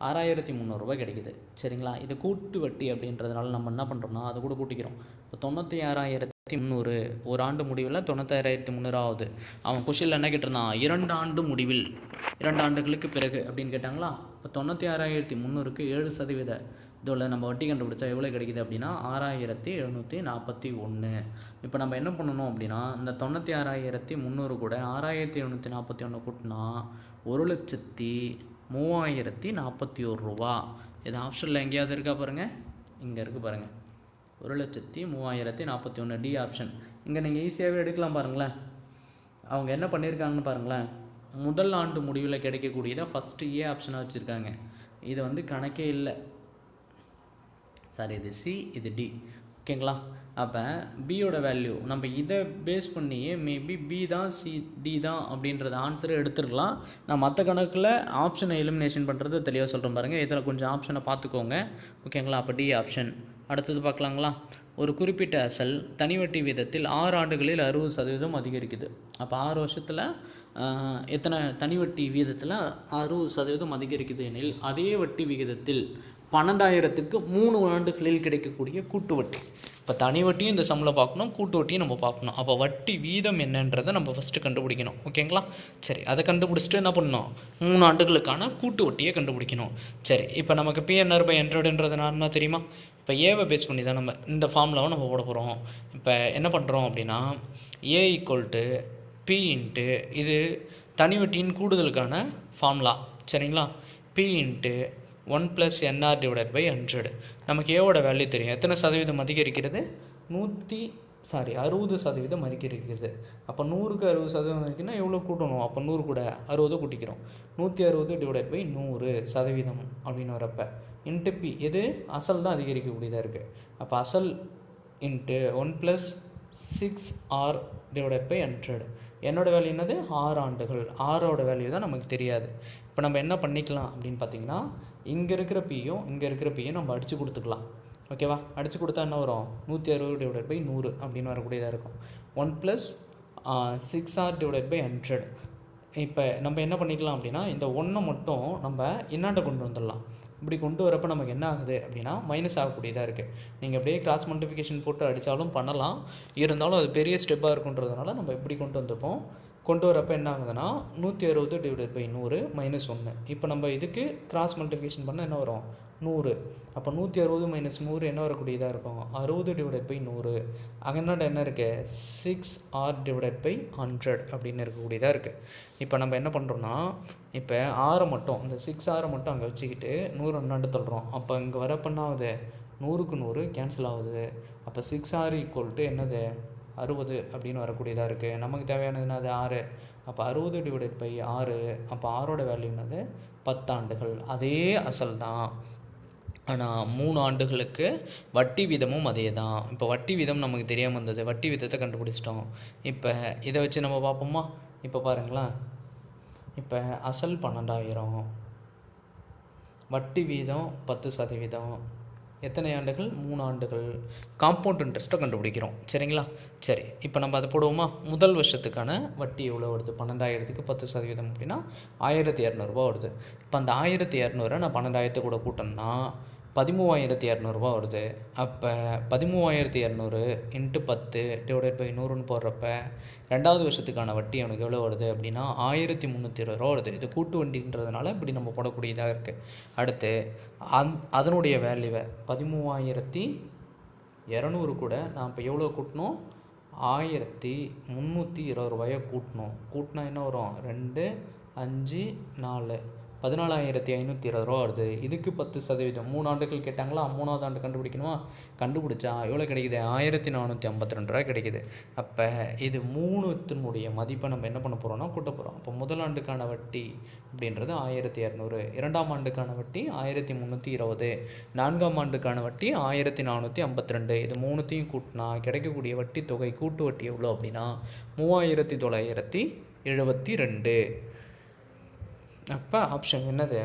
6,300 ரூபாய் கிடைக்குது. சரிங்களா? இது கூட்டு வட்டி அப்படின்றதுனால நம்ம என்ன பண்ணுறோம்னா அது கூட கூட்டிக்கிறோம். இப்போ 96,300 ஒரு ஆண்டு முடிவில் 96,300 ஆகுது. அவன் கொஷினில் என்ன கேட்டிருந்தான், 2 ஆண்டு முடிவில் 2 ஆண்டுகளுக்கு பிறகு அப்படின்னு கேட்டாங்களா. இப்போ 96,300க்கு 7% இதோட நம்ம வட்டி கண்டுபிடிச்சா எவ்வளோ கிடைக்குது அப்படின்னா 6,741. இப்போ நம்ம என்ன பண்ணணும் அப்படின்னா இந்த 96,300 கூட 6,741 கூட்டினா 1,03,041 ரூபா. இது ஆப்ஷனில் எங்கேயாவது இருக்கா பாருங்கள், இங்கே இருக்குது பாருங்கள், 1,03,041 டி ஆப்ஷன். இங்கே நீங்கள் ஈஸியாகவே எடுக்கலாம் பாருங்களேன். அவங்க என்ன பண்ணியிருக்காங்கன்னு பாருங்களேன், முதல் ஆண்டு முடிவில் கிடைக்கக்கூடியதை ஃபஸ்ட்டு ஏ ஆப்ஷனாக வச்சுருக்காங்க. இது வந்து கணக்கே இல்லை. சாரி, இது சி, இது டி. ஓகேங்களா? அப்போ பியோட வேல்யூ நம்ம இதை பேஸ் பண்ணியே மேபி பி தான் சி டி தான் அப்படின்றத ஆன்சரை எடுத்துருக்கலாம். நான் மற்ற கணக்கில் ஆப்ஷனை எலிமினேஷன் பண்ணுறது தெளிவாக சொல்கிறேன் பாருங்கள். இதில் கொஞ்சம் ஆப்ஷனை பார்த்துக்கோங்க. ஓகேங்களா? அப்போ டி ஆப்ஷன். அடுத்தது பார்க்கலாங்களா. ஒரு குறிப்பிட்ட அசல் தனி வட்டி வீதத்தில் 6 ஆண்டுகளில் 60% அதிகரிக்குது. அப்போ 6 வருஷத்தில் எத்தனை தனி வட்டி வீதத்தில் 60% அதிகரிக்குது எனில் அதே வட்டி விகிதத்தில் 12,000க்கு 3 ஆண்டுகளில் கிடைக்கக்கூடிய கூட்டு வட்டி. இப்போ தனி வட்டியும் இந்த சம்மில் பார்க்கணும், கூட்டு வட்டியும் நம்ம பார்க்கணும். அப்போ வட்டி வீதம் என்னன்றதை நம்ம ஃபஸ்ட்டு கண்டுபிடிக்கணும். ஓகேங்களா? சரி, அதை கண்டுபிடிச்சிட்டு என்ன பண்ணணும், 3 ஆண்டுகளுக்கான கூட்டு வட்டியை கண்டுபிடிக்கணும். சரி, இப்போ நமக்கு PNR by 100ன்றது என்ன தெரியுமா? இப்போ ஏவை பேஸ் பண்ணி தான் நம்ம இந்த ஃபார்முலாவை நம்ம போட போகிறோம். இப்போ என்ன பண்ணுறோம் அப்படின்னா A = P இன்ட்டு இது தனி வட்டியின் கூடுதலுக்கான ஃபார்முலா. சரிங்களா? P into 1 + NR / 100. நமக்கு ஏவோட வேல்யூ தெரியும். எத்தனை சதவீதம் அதிகரிக்கிறது? 60% அதிகரிக்கிறது. அப்போ 100க்கு 60% இருக்குன்னா எவ்வளோ கூட்டணும்? அப்போ 100 கூட 60 கூட்டிக்கிறோம். 160 / 100% அப்படின்னு வரப்போ இன்ட்டு பி, எது அசல் தான் அதிகரிக்கக்கூடியதாக இருக்குது. அப்போ அசல் இன்ட்டு 1 + 6R / 100. என்னோட வேல்யூ என்னது? 6 ஆண்டுகள். 6ஓட வேல்யூ தான் நமக்கு தெரியாது. இப்போ நம்ம என்ன பண்ணிக்கலாம் அப்படின்னு பார்த்தீங்கன்னா இங்கே இருக்கிற பியும் இங்கே இருக்கிற பியும் நம்ம அடித்து கொடுத்துக்கலாம். ஓகேவா? அடித்து கொடுத்தா என்ன வரும்? 160 / 100 அப்படின்னு வரக்கூடியதாக இருக்கும். 1 + 6R / 100. இப்போ நம்ம என்ன பண்ணிக்கலாம் அப்படின்னா இந்த 1 மட்டும் நம்ம என்னாண்ட கொண்டு வந்துடலாம். இப்படி கொண்டு வரப்போ நமக்கு என்ன ஆகுது அப்படின்னா மைனஸ் ஆகக்கூடியதாக இருக்குது. நீங்கள் அப்படியே கிராஸ் மல்டிஃபிகேஷன் போட்டு அடித்தாலும் பண்ணலாம், இருந்தாலும் அது பெரிய ஸ்டெப்பாக இருக்குன்றதுனால நம்ம இப்படி கொண்டு வந்துப்போம். கொண்டு வரப்போ என்ன ஆகுதுன்னா 160 / 100 -1. இப்போ நம்ம இதுக்கு கிராஸ் மல்டிஃபிகேஷன் பண்ணால் என்ன வரும்? 100. அப்போ 160 - 100 என்ன வரக்கூடியதாக இருக்கும்? 60 / 100. அங்கன்னாண்ட என்ன இருக்குது? 6R / 100 அப்படின்னு இருக்கக்கூடியதாக இருக்குது. இப்போ நம்ம என்ன பண்ணுறோன்னா இப்போ 6 மட்டும் இந்த 6R மட்டும் அங்கே வச்சுக்கிட்டு 100 அண்ணாண்டு தள்ளுறோம். அப்போ இங்கே வரப்போ என்ன ஆகுது? 100க்கு 100 கேன்சல் ஆகுது. அப்போ 6R = என்னது? 60 அப்படின்னு வரக்கூடியதாக இருக்குது. நமக்கு தேவையானது என்னது? 6. அப்போ 60 / 6. அப்போ 6ஓட வேல்யூ என்னது? 10 ஆண்டுகள். அதே அசல் தான், ஆனால் 3 ஆண்டுகளுக்கு வட்டி வீதமும் அதே தான். இப்போ வட்டி வீதம் நமக்கு தெரியாமல் இருந்தது, வட்டி வீதத்தை கண்டுபிடிச்சிட்டோம். இப்போ இதை வச்சு நம்ம பார்ப்போமா? இப்போ பாருங்களேன், இப்போ அசல் 12,000, வட்டி வீதம் 10%, எத்தனை ஆண்டுகள்? 3 ஆண்டுகள். காம்பவுண்ட் இன்ட்ரெஸ்ட்டை கண்டுபிடிக்கிறோம். சரிங்களா? சரி, இப்போ நம்ம அதை போடுவோமா? முதல் வருஷத்துக்கான வட்டி எவ்வளோ வருது? 12,000க்கு 10% அப்படின்னா 1,200 ரூபா வருது. இப்போ அந்த 1,200 நான் 12,000 கூட கூட்டணும்னா 13,200 வருது. அப்போ 13,200 × 10 டிவைடட் பை 100ன்னு போடுறப்ப 2வது வருஷத்துக்கான வட்டி அவனுக்கு எவ்வளோ வருது அப்படின்னா 1,320 வருது. இது கூட்டு வண்டின்றதுனால இப்படி நம்ம போடக்கூடியதாக இருக்குது. அடுத்து அதனுடைய வேல்யூவை 13,200 கூட நான் இப்போ எவ்வளோ கூட்டணும், 1,320 கூட்டணும். கூட்டினா என்ன வரும், 2, 5, 4 14,520 வருது. இதுக்கு 10%. 3 ஆண்டுகள் கேட்டாங்களா, 3வது ஆண்டு கண்டுபிடிக்கணுமா, கண்டுபிடிச்சா எவ்வளோ கிடைக்குது, 1,452 கிடைக்குது. அப்போ இது 3த்தினுடைய மதிப்பை நம்ம என்ன பண்ண போகிறோம்னா கூட்ட போகிறோம். அப்போ முதல் ஆண்டுக்கான வட்டி அப்படின்றது 1,200, 2ஆம் ஆண்டுக்கான வட்டி 1,320, 4ஆம் ஆண்டுக்கான வட்டி 1,452. இது 3த்தையும் கூட்டினா கிடைக்கக்கூடிய வட்டி தொகை கூட்டு வட்டி எவ்வளோ அப்படின்னா 3,972. அப்போ ஆப்ஷன் என்னது,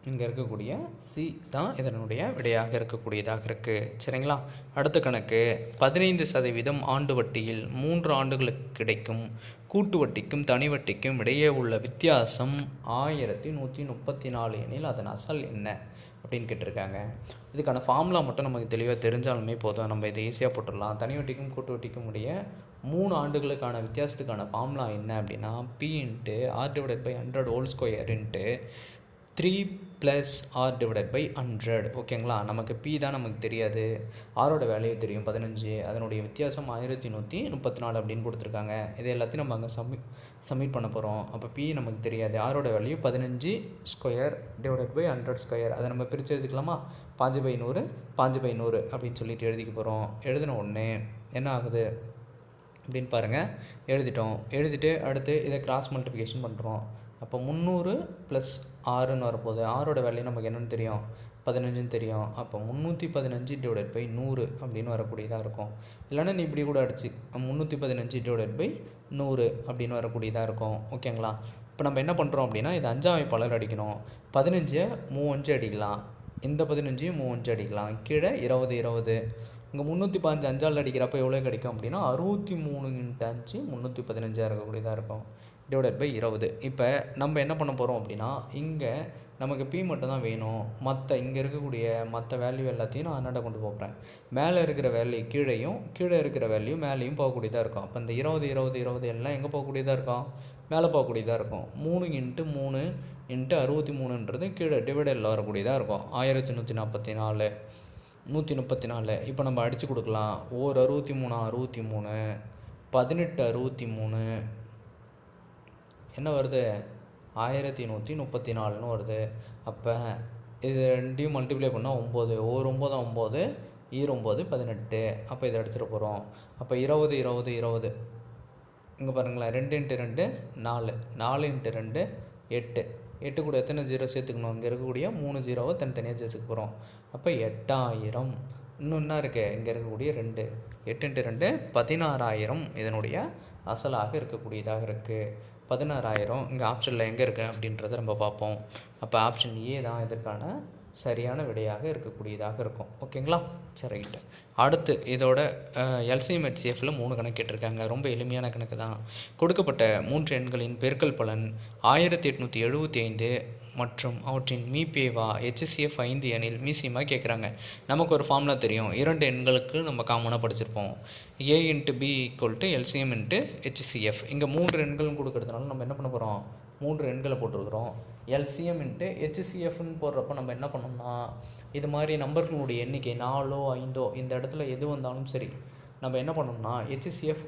இங்கே இருக்கக்கூடிய சி தான் இதனுடைய விடையாக இருக்கக்கூடியதாக இருக்குது. சரிங்களா. அடுத்த கணக்கு 15% ஆண்டு வட்டியில் 3 ஆண்டுகளுக்கு கிடைக்கும் கூட்டு வட்டிக்கும் தனி வட்டிக்கும் இடையே உள்ள வித்தியாசம் 1,134 எனில் அதன் அசல் என்ன அப்படின்னு கேட்டிருக்காங்க. இதுக்கான ஃபார்முலா மட்டும் நமக்கு தெளிவாக தெரிஞ்சாலுமே போதும், நம்ம இதை ஈஸியாக போட்டுடலாம். தனி வட்டிக்கும் கூட்டு வட்டிக்கும் உடைய 3 ஆண்டுகளுக்கான வித்தியாசத்துக்கான ஃபார்முலா என்ன அப்படின்னா P × R/100² × 3 + R/100. ஓகேங்களா. நமக்கு P தான் நமக்கு தெரியாது, ஆரோட வேல்யூ தெரியும் 15, அதனுடைய வித்தியாசம் 1,134 அப்படின்னு கொடுத்துருக்காங்க. இது எல்லாத்தையும் நம்ம அங்கே சப்மிட் பண்ண போகிறோம். அப்போ P நமக்கு தெரியாது, ஆரோட வேல்யூ 15² / 100². அதை நம்ம பிரித்து எழுதிக்கலாமா, 5/100 5/100 அப்படின்னு சொல்லிட்டு எழுதிக்க போகிறோம். எழுதின உடனே என்ன ஆகுது அப்படின்னு பாருங்கள், எழுதிட்டு அடுத்து இதை கிராஸ் மல்டிப்ளிகேஷன் பண்ணுறோம். அப்போ 300 + 6ன்னு வரப்போகுது. ஆரோட வேல்யூ நமக்கு என்னென்னு தெரியும், 15ன்னு தெரியும். அப்போ 315 / 100 அப்படின்னு வரக்கூடியதாக இருக்கும். இல்லைன்னா நீ இப்படி கூட அடிச்சு 315 / 100 அப்படின்னு வரக்கூடியதாக இருக்கும். ஓகேங்களா. இப்போ நம்ம என்ன பண்ணுறோம் அப்படின்னா இது 5ஆம் வாய்ப்பாளர் அடிக்கணும். 15 35 அடிக்கலாம், இந்த 15 35 அடிக்கலாம், கீழே 20 20. இங்கே 315 5ஆல் அடிக்கிறப்ப எவ்வளோ கிடைக்கும் அப்படின்னா 63 × 5 315 இருக்கக்கூடியதாக இருக்கும், டிவைடட் பை 20. இப்போ நம்ம என்ன பண்ண போகிறோம் அப்படின்னா இங்கே நமக்கு P மட்டும் தான் வேணும், மற்ற இங்கே இருக்கக்கூடிய மற்ற வேல்யூ எல்லாத்தையும் நான் அண்ணாட கொண்டு போகிறேன். மேலே இருக்கிற வேல்யூ கீழேயும், கீழே இருக்கிற வேல்யூ மேலேயும் போகக்கூடியதாக இருக்கும். அப்போ இந்த 20 20 20 எல்லாம் எங்கே போகக்கூடியதாக இருக்கும், மேலே போகக்கூடியதாக இருக்கும். 3 × 3 × 63ன்றது கீழே டிவைடரில் வரக்கூடியதாக இருக்கும். 1,144 134. இப்போ நம்ம அடித்து கொடுக்கலாம். 63 63, 18 63 என்ன வருது, 1,134ன்னு வருது. அப்போ இது ரெண்டையும் மல்டிப்ளை பண்ணால் 9, 9 9, 9 18. அப்போ இதை அடிச்சிட போகிறோம். அப்போ 20 20 20 இங்கே பாருங்களேன், 2 × 2 4, 4 × 2 8. 8 கூட எத்தனை 0 சேர்த்துக்கணும், இங்கே இருக்கக்கூடிய 3 0 தனித்தனியாக சேர்த்துக்க போகிறோம். அப்போ 8,000. இன்னும் என்ன இருக்குது, இங்கே இருக்கக்கூடிய 2, 8 × 2 16,000 இதனுடைய அசலாக இருக்கக்கூடியதாக இருக்குது. 16,000 இங்கே ஆப்ஷனில் எங்கே இருக்குது அப்படின்றத நம்ம பார்ப்போம். அப்போ ஆப்ஷன் ஏ தான் இதற்கான சரியான விடையாக இருக்கக்கூடியதாக இருக்கும். ஓகேங்களா. சரிங்கிட்ட அடுத்து இதோட எல்சிஎம் HCFல 3 கணக்கு கேட்டிருக்காங்க. ரொம்ப எளிமையான கணக்கு தான். கொடுக்கப்பட்ட 3 எண்களின் பெருக்கல் பலன் 1,875 மற்றும் அவற்றின் மீபேவா HCF 5 எனில் மீசியமாக கேட்குறாங்க. நமக்கு ஒரு ஃபார்முலா தெரியும், 2 எண்களுக்கு நம்ம காமனாக படிச்சிருப்போம். A × B = LCM × HCF. இங்கே 3 எண்களும் கொடுக்கறதுனால நம்ம என்ன பண்ண போகிறோம், 3 எண்களை போட்டிருக்கிறோம். LCM × HCFன்னு போடுறப்ப நம்ம என்ன பண்ணோம்னா இது மாதிரி நம்பர்களுடைய எண்ணிக்கை 4 5 இந்த இடத்துல எது வந்தாலும் சரி நம்ம என்ன பண்ணோம்னா HCF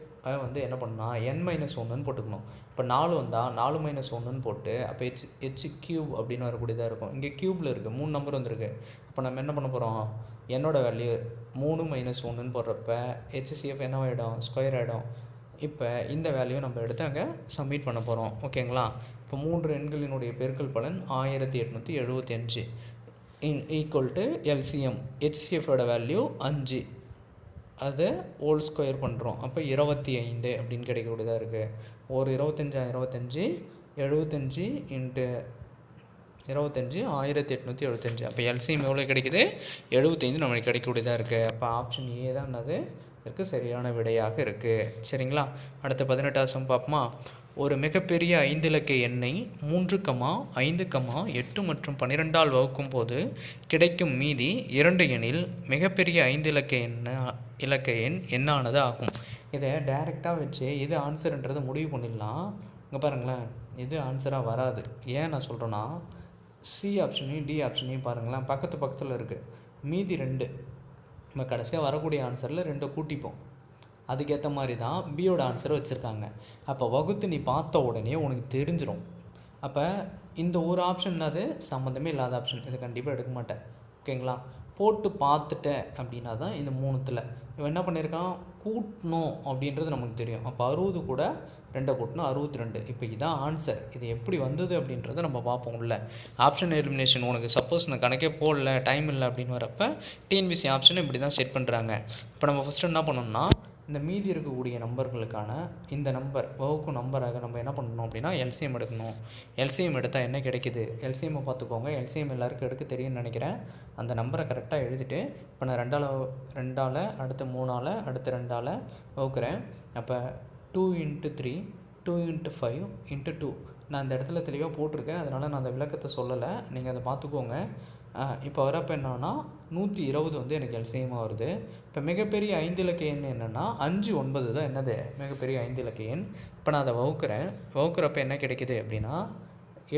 வந்து என்ன பண்ணால் n-1ன்னு போட்டுக்கணும். இப்போ 4 வந்தால் 4 - 1ன்னு போட்டு அப்போ h³ அப்படின்னு வரக்கூடியதாக இருக்கும். இங்கே க்யூப்பில் இருக்குது, 3 நம்பர் வந்திருக்கு. அப்போ நம்ம என்ன பண்ண போகிறோம், என்னோட வேல்யூ 3 - 1ன்னு போடுறப்ப HCF என்ன ஆகிடும், ஸ்கொயர் ஆகிடும். இப்போ இந்த வேல்யூ நம்ம எடுத்து அங்கே சப்மிட் பண்ண போகிறோம். ஓகேங்களா. இப்போ 3 எண்களினுடைய பெருக்கல் பலன் 1,875 = LCM. HCFோட வேல்யூ 5, அதை ஹோல் ஸ்கொயர் பண்ணுறோம். அப்போ 25 அப்படின்னு கிடைக்கக்கூடியதாக இருக்குது. ஒரு 25 25 75 × 25 1,875. அப்போ LCM எவ்வளோ கிடைக்குது, 75 நம்மளுக்கு கிடைக்கக்கூடியதாக இருக்குது. அப்போ ஆப்ஷன் ஏ தான் அது இதற்கு சரியான விடையாக இருக்குது. சரிங்களா. அடுத்த 18வது சம் பார்ப்போமா. ஒரு மிகப்பெரிய 5 இலக்க எண்ணை 3, 5, 8 மற்றும் 12ஆல் வகுக்கும் போது கிடைக்கும் மீதி 2 எனில் மிகப்பெரிய 5 இலக்க எண் எண்ணானது ஆகும். இதை டைரெக்டாக வச்சு எது ஆன்சருன்றது முடிவு பண்ணிடலாம். இங்கே பாருங்களேன், இது ஆன்சராக வராது. ஏன் நான் சொல்கிறேன்னா, சி ஆப்ஷனையும் டி ஆப்ஷனையும் பாருங்களேன், பக்கத்தில் இருக்குது. மீதி 2 நம்ம கடைசியாக வரக்கூடிய ஆன்சரில் 2 கூட்டிப்போம். அதுக்கேற்ற மாதிரி தான் பியோட ஆன்சர் வச்சுருக்காங்க. அப்போ வகுத்து நீ பார்த்த உடனே உனக்கு தெரிஞ்சிடும். அப்போ இந்த ஒரு ஆப்ஷன் அது சம்மந்தமே இல்லாத ஆப்ஷன், இதை கண்டிப்பாக எடுக்க மாட்டேன். ஓகேங்களா? போட்டு பார்த்துட்டேன் அப்படின்னா தான் இந்த 3ல் இவன் என்ன பண்ணியிருக்கான், கூட்டணும் அப்படின்றது நமக்கு தெரியும். அப்போ 60 கூட 2 கூட்டணும் 62. இப்போ இதான் ஆன்சர். இது எப்படி வந்தது அப்படின்றத நம்ம பார்ப்போம். உள்ள ஆப்ஷன் எலிமினேஷன் உனக்கு சப்போஸ் இந்த கணக்கே போடல, டைம் இல்லை அப்படின்னு வரப்போ டிஎன்பிசி ஆப்ஷன் இப்படி தான் செட் பண்ணுறாங்க. இப்போ நம்ம ஃபஸ்ட்டு என்ன பண்ணோம்னா, இந்த மீதி இருக்கக்கூடிய நம்பர்களுக்கான இந்த நம்பர் வகுக்கும் நம்பராக நம்ம என்ன பண்ணணும் அப்படின்னா எல்சிஎம் எடுக்கணும். எல்சிஎம் எடுத்தால் என்ன கிடைக்குது, எல்சிஎம்மை பார்த்துக்கோங்க. எல்சிஎம் எல்லாருக்கும் எடுக்க தெரியும்னு நினைக்கிறேன். அந்த நம்பரை கரெக்டாக எழுதிட்டு இப்போ நான் 2ஆல் அடுத்து 3ஆல் அடுத்து 2ஆல் வகுக்கிறேன். அப்போ 2 × 3 2 × 5 × 2 நான் அந்த இடத்துல தெளிவாக போட்டிருக்கேன். அதனால் நான் அந்த விளக்கத்தை சொல்லலை, நீங்கள் அதை பார்த்துக்கோங்க. இப்போ வரப்போ என்னன்னா 120 வந்து எனக்கு எல்சிஎம்மாக வருது. இப்போ மிகப்பெரிய 5 இலக்க எண் என்னென்னா 5, 9 தான் என்னது மிகப்பெரிய 5 இலக்க எண். இப்போ நான் அதை வகுக்கிறப்ப என்ன கிடைக்குது அப்படின்னா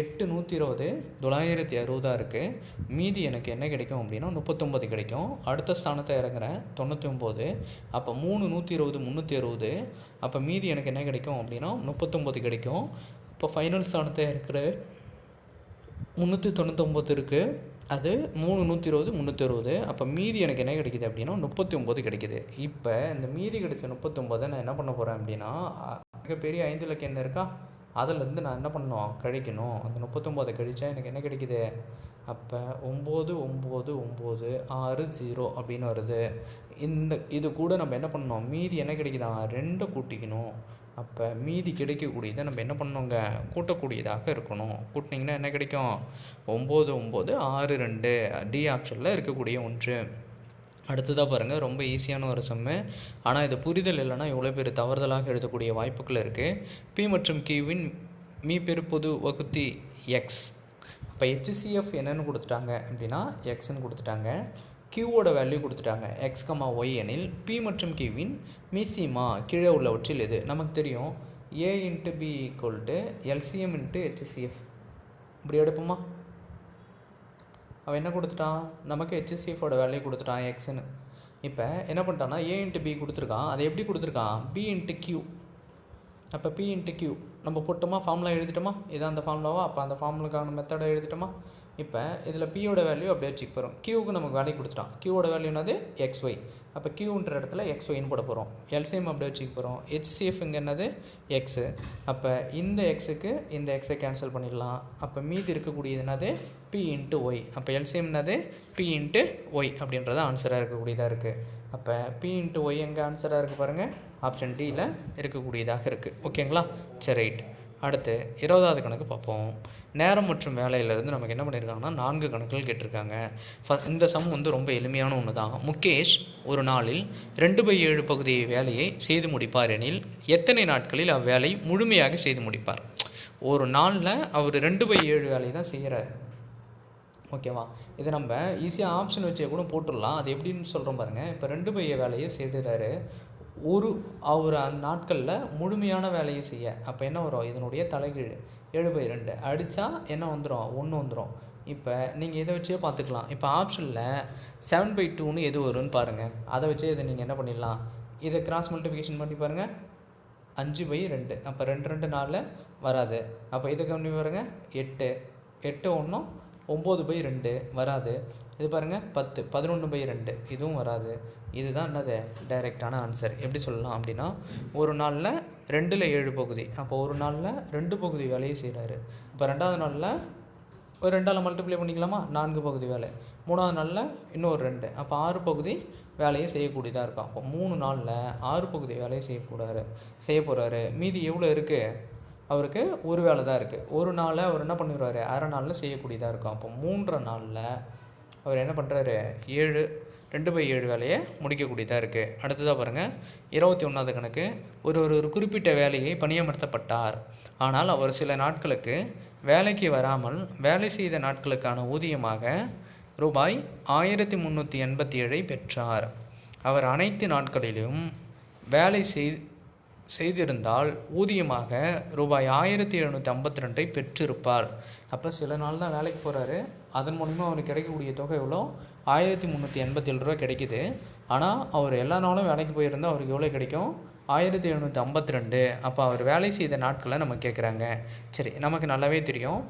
8 120 960 இருக்குது. மீதி எனக்கு என்ன கிடைக்கும் அப்படின்னா 39 கிடைக்கும். அடுத்த ஸ்தானத்தை இறங்குறேன் 99. அப்போ 3 120 360. அப்போ மீதி எனக்கு என்ன கிடைக்கும் அப்படின்னா 39 கிடைக்கும். இப்போ ஃபைனல் ஸ்தானத்தை இருக்கிற 399 இருக்குது. அது 3 120 360. அப்போ மீதி எனக்கு என்ன கிடைக்குது அப்படின்னா 39 கிடைக்குது. இப்போ இந்த மீதி கிடைச்ச 39 நான் என்ன பண்ண போகிறேன் அப்படின்னா மிகப்பெரிய 5 இலக்க எண் இருக்கா, அதிலேருந்து நான் என்ன பண்ணணும், கழிக்கணும். அந்த 39 கழிச்சா எனக்கு என்ன கிடைக்குது, அப்போ 9 9 9 6 0 அப்படின்னு வருது. இது கூட நம்ம என்ன பண்ணணும், மீதி என்ன கிடைக்குதா 2 கூட்டிக்கணும். அப்போ மீதி கிடைக்கக்கூடியதை நம்ம என்ன பண்ணோங்க, கூட்டக்கூடியதாக இருக்கணும். கூட்டினீங்கன்னா என்ன கிடைக்கும், 9 9 6 2 டி ஆப்ஷனில் இருக்கக்கூடிய ஒன்று. அடுத்ததாக பாருங்கள், ரொம்ப ஈஸியான ஒரு சம்மு. ஆனால் இது புரிதல் இல்லைன்னா இவ்வளோ பேர் தவறுதலாக எழுதக்கூடிய வாய்ப்புகள் இருக்குது. பி மற்றும் கியூவின் மீ பெருப்பொது வகுத்தி எக்ஸ். இப்போ ஹெச்சிஎஃப் என்னென்னு கொடுத்துட்டாங்க அப்படின்னா எக்ஸ்ன்னு கொடுத்துட்டாங்க. கியூவோட வேல்யூ கொடுத்துட்டாங்க எக்ஸ், ஒய் எனில் பி மற்றும் கியூவின் மீசிமா கீழே உள்ளவற்றில் எது. நமக்கு தெரியும் ஏ × பி = எல்சிஎம் × ஹெச்சிஎஃப். இப்படி எடுப்போமா, அவன் என்ன கொடுத்துட்டான், நமக்கு ஹெச்சிஎஃபோட வேல்யூ கொடுத்துட்டான் எக்ஸ்ன்னு. இப்போ என்ன பண்ணிட்டான்னா ஏ × பி கொடுத்துருக்கான். அதை எப்படி கொடுத்துருக்கான், பி × கியூ. அப்போ பி × கியூ நம்ம போட்டோமா, ஃபார்முலா எழுதிட்டோமா, இதான் அந்த ஃபார்முலாவா. அப்போ அந்த ஃபார்முலாக்கான மெத்தடை எழுதிட்டோமா. இப்போ இதில் பியோட வேல்யூ அப்படியே வச்சுக்க போகிறோம். கியூவுக்கு நமக்கு வேல்யூ கொடுத்துட்டான். கியூவோட வேல்யூனாது XY. அப்போ கியூன்ற இடத்துல XYன்னு போட போகிறோம். எல்சிஎம் அப்படியே வச்சுக்க போகிறோம். ஹெச்சிஎஃப்ங்க என்னது எக்ஸு. அப்போ இந்த எக்ஸுக்கு இந்த எக்ஸை கேன்சல் பண்ணிடலாம். அப்போ மீதி இருக்கக்கூடியது என்னது பி × ஒய். அப்போ எல்சிஎம் என்னது பி × ஒய் அப்படின்றத ஆன்சராக இருக்கக்கூடியதாக இருக்குது. அப்போ பி × ஒய் எங்கே ஆன்சராக இருக்குது பாருங்கள், ஆப்ஷன் டியில் இருக்கக்கூடியதாக இருக்குது. ஓகேங்களா, சரி ரைட். அடுத்து 20வது கணக்கு பார்ப்போம். நேரம் மற்றும் வேலையிலேருந்து நமக்கு என்ன பண்ணியிருக்காங்கன்னா 4 கணக்குகள் கேட்டிருக்காங்க. இந்த சம் வந்து ரொம்ப எளிமையான ஒன்று தான். முகேஷ் ஒரு நாளில் 2/7 பகுதி வேலையை செய்து முடிப்பார் எனில் எத்தனை நாட்களில் அவ்வேலை முழுமையாக செய்து முடிப்பார். ஒரு நாளில் அவர் 2/7 வேலையை தான் செய்கிறார். ஓகேவா, இதை நம்ம ஈஸியாக ஆப்ஷன் வச்சே கூட போட்டுடலாம். அது எப்படின்னு சொல்கிறோம் பாருங்கள். இப்போ 2/7 வேலையை செய்கிறாரு, அவர் அந்த நாட்களில் முழுமையான வேலையை செய்ய. அப்போ என்ன வரும், இதனுடைய தலைகீழ் 7/2 அடித்தா என்ன வந்துடும், 1 வந்துடும். இப்போ நீங்கள் இதை வச்சே பார்த்துக்கலாம். இப்போ ஆப்ஷனில் 7/2ன்னு எது வரும்னு பாருங்கள். அதை வச்சே இதை நீங்கள் என்ன பண்ணிடலாம், இதை கிராஸ் மல்டிபிகேஷன் பண்ணி பாருங்கள். 5/2. அப்போ 2 2 4 வராது. அப்போ இதை கம்மி பாருங்கள், 8 8 1 9/2 வராது. இது பாருங்கள் 10 11/2 இதுவும் வராது. இதுதான் என்னது டைரெக்டான ஆன்சர். எப்படி சொல்லலாம் அப்படின்னா, ஒரு நாளில் 2/7 பகுதி. அப்போ ஒரு நாளில் 2 பகுதி வேலையை செய்கிறாரு. இப்போ 2வது நாளில் ஒரு 2ஆல் மல்டிப்ளை பண்ணிக்கலாமா, 4 பகுதி வேலை. 3வது நாளில் இன்னொரு 2. அப்போ 6 பகுதி வேலையை செய்யக்கூடியதாக இருக்கும். அப்போ 3 நாளில் 6 பகுதி வேலையை செய்ய போகிறாரு. மீதி எவ்வளோ இருக்குது, அவருக்கு ஒரு வேலை தான் இருக்குது. ஒரு நாளை அவர் என்ன பண்ணிடுவார், அரை நாளில் செய்யக்கூடியதாக இருக்கும். அப்போ 3 நாளில் அவர் என்ன பண்ணுறாரு 2/7 வேலையை முடிக்கக்கூடியதாக இருக்குது. அடுத்ததாக பாருங்கள் 21வது கணக்கு. ஒரு குறிப்பிட்ட வேலையை பணியமர்த்தப்பட்டார். ஆனால் அவர் சில நாட்களுக்கு வேலைக்கு வராமல் வேலை செய்த நாட்களுக்கான ஊதியமாக ரூபாய் 1387 பெற்றார். அவர் அனைத்து நாட்களிலும் வேலை செய்திருந்தால் ஊதியமாக ரூபாய் 1752 பெற்றிருப்பார். அப்போ சில நாள் தான் வேலைக்கு போகிறாரு, அதன் மூலிமா அவருக்கு கிடைக்கக்கூடிய தொகை எவ்வளோ 1387 ரூபா கிடைக்குது. ஆனால் அவர் எல்லா நாளும் வேலைக்கு போயிருந்தால் அவருக்கு எவ்வளோ கிடைக்கும் 1752. அப்போ அவர் வேலை செய்த நாட்களை நம்ம கேட்குறாங்க. சரி, நமக்கு நல்லாவே தெரியும்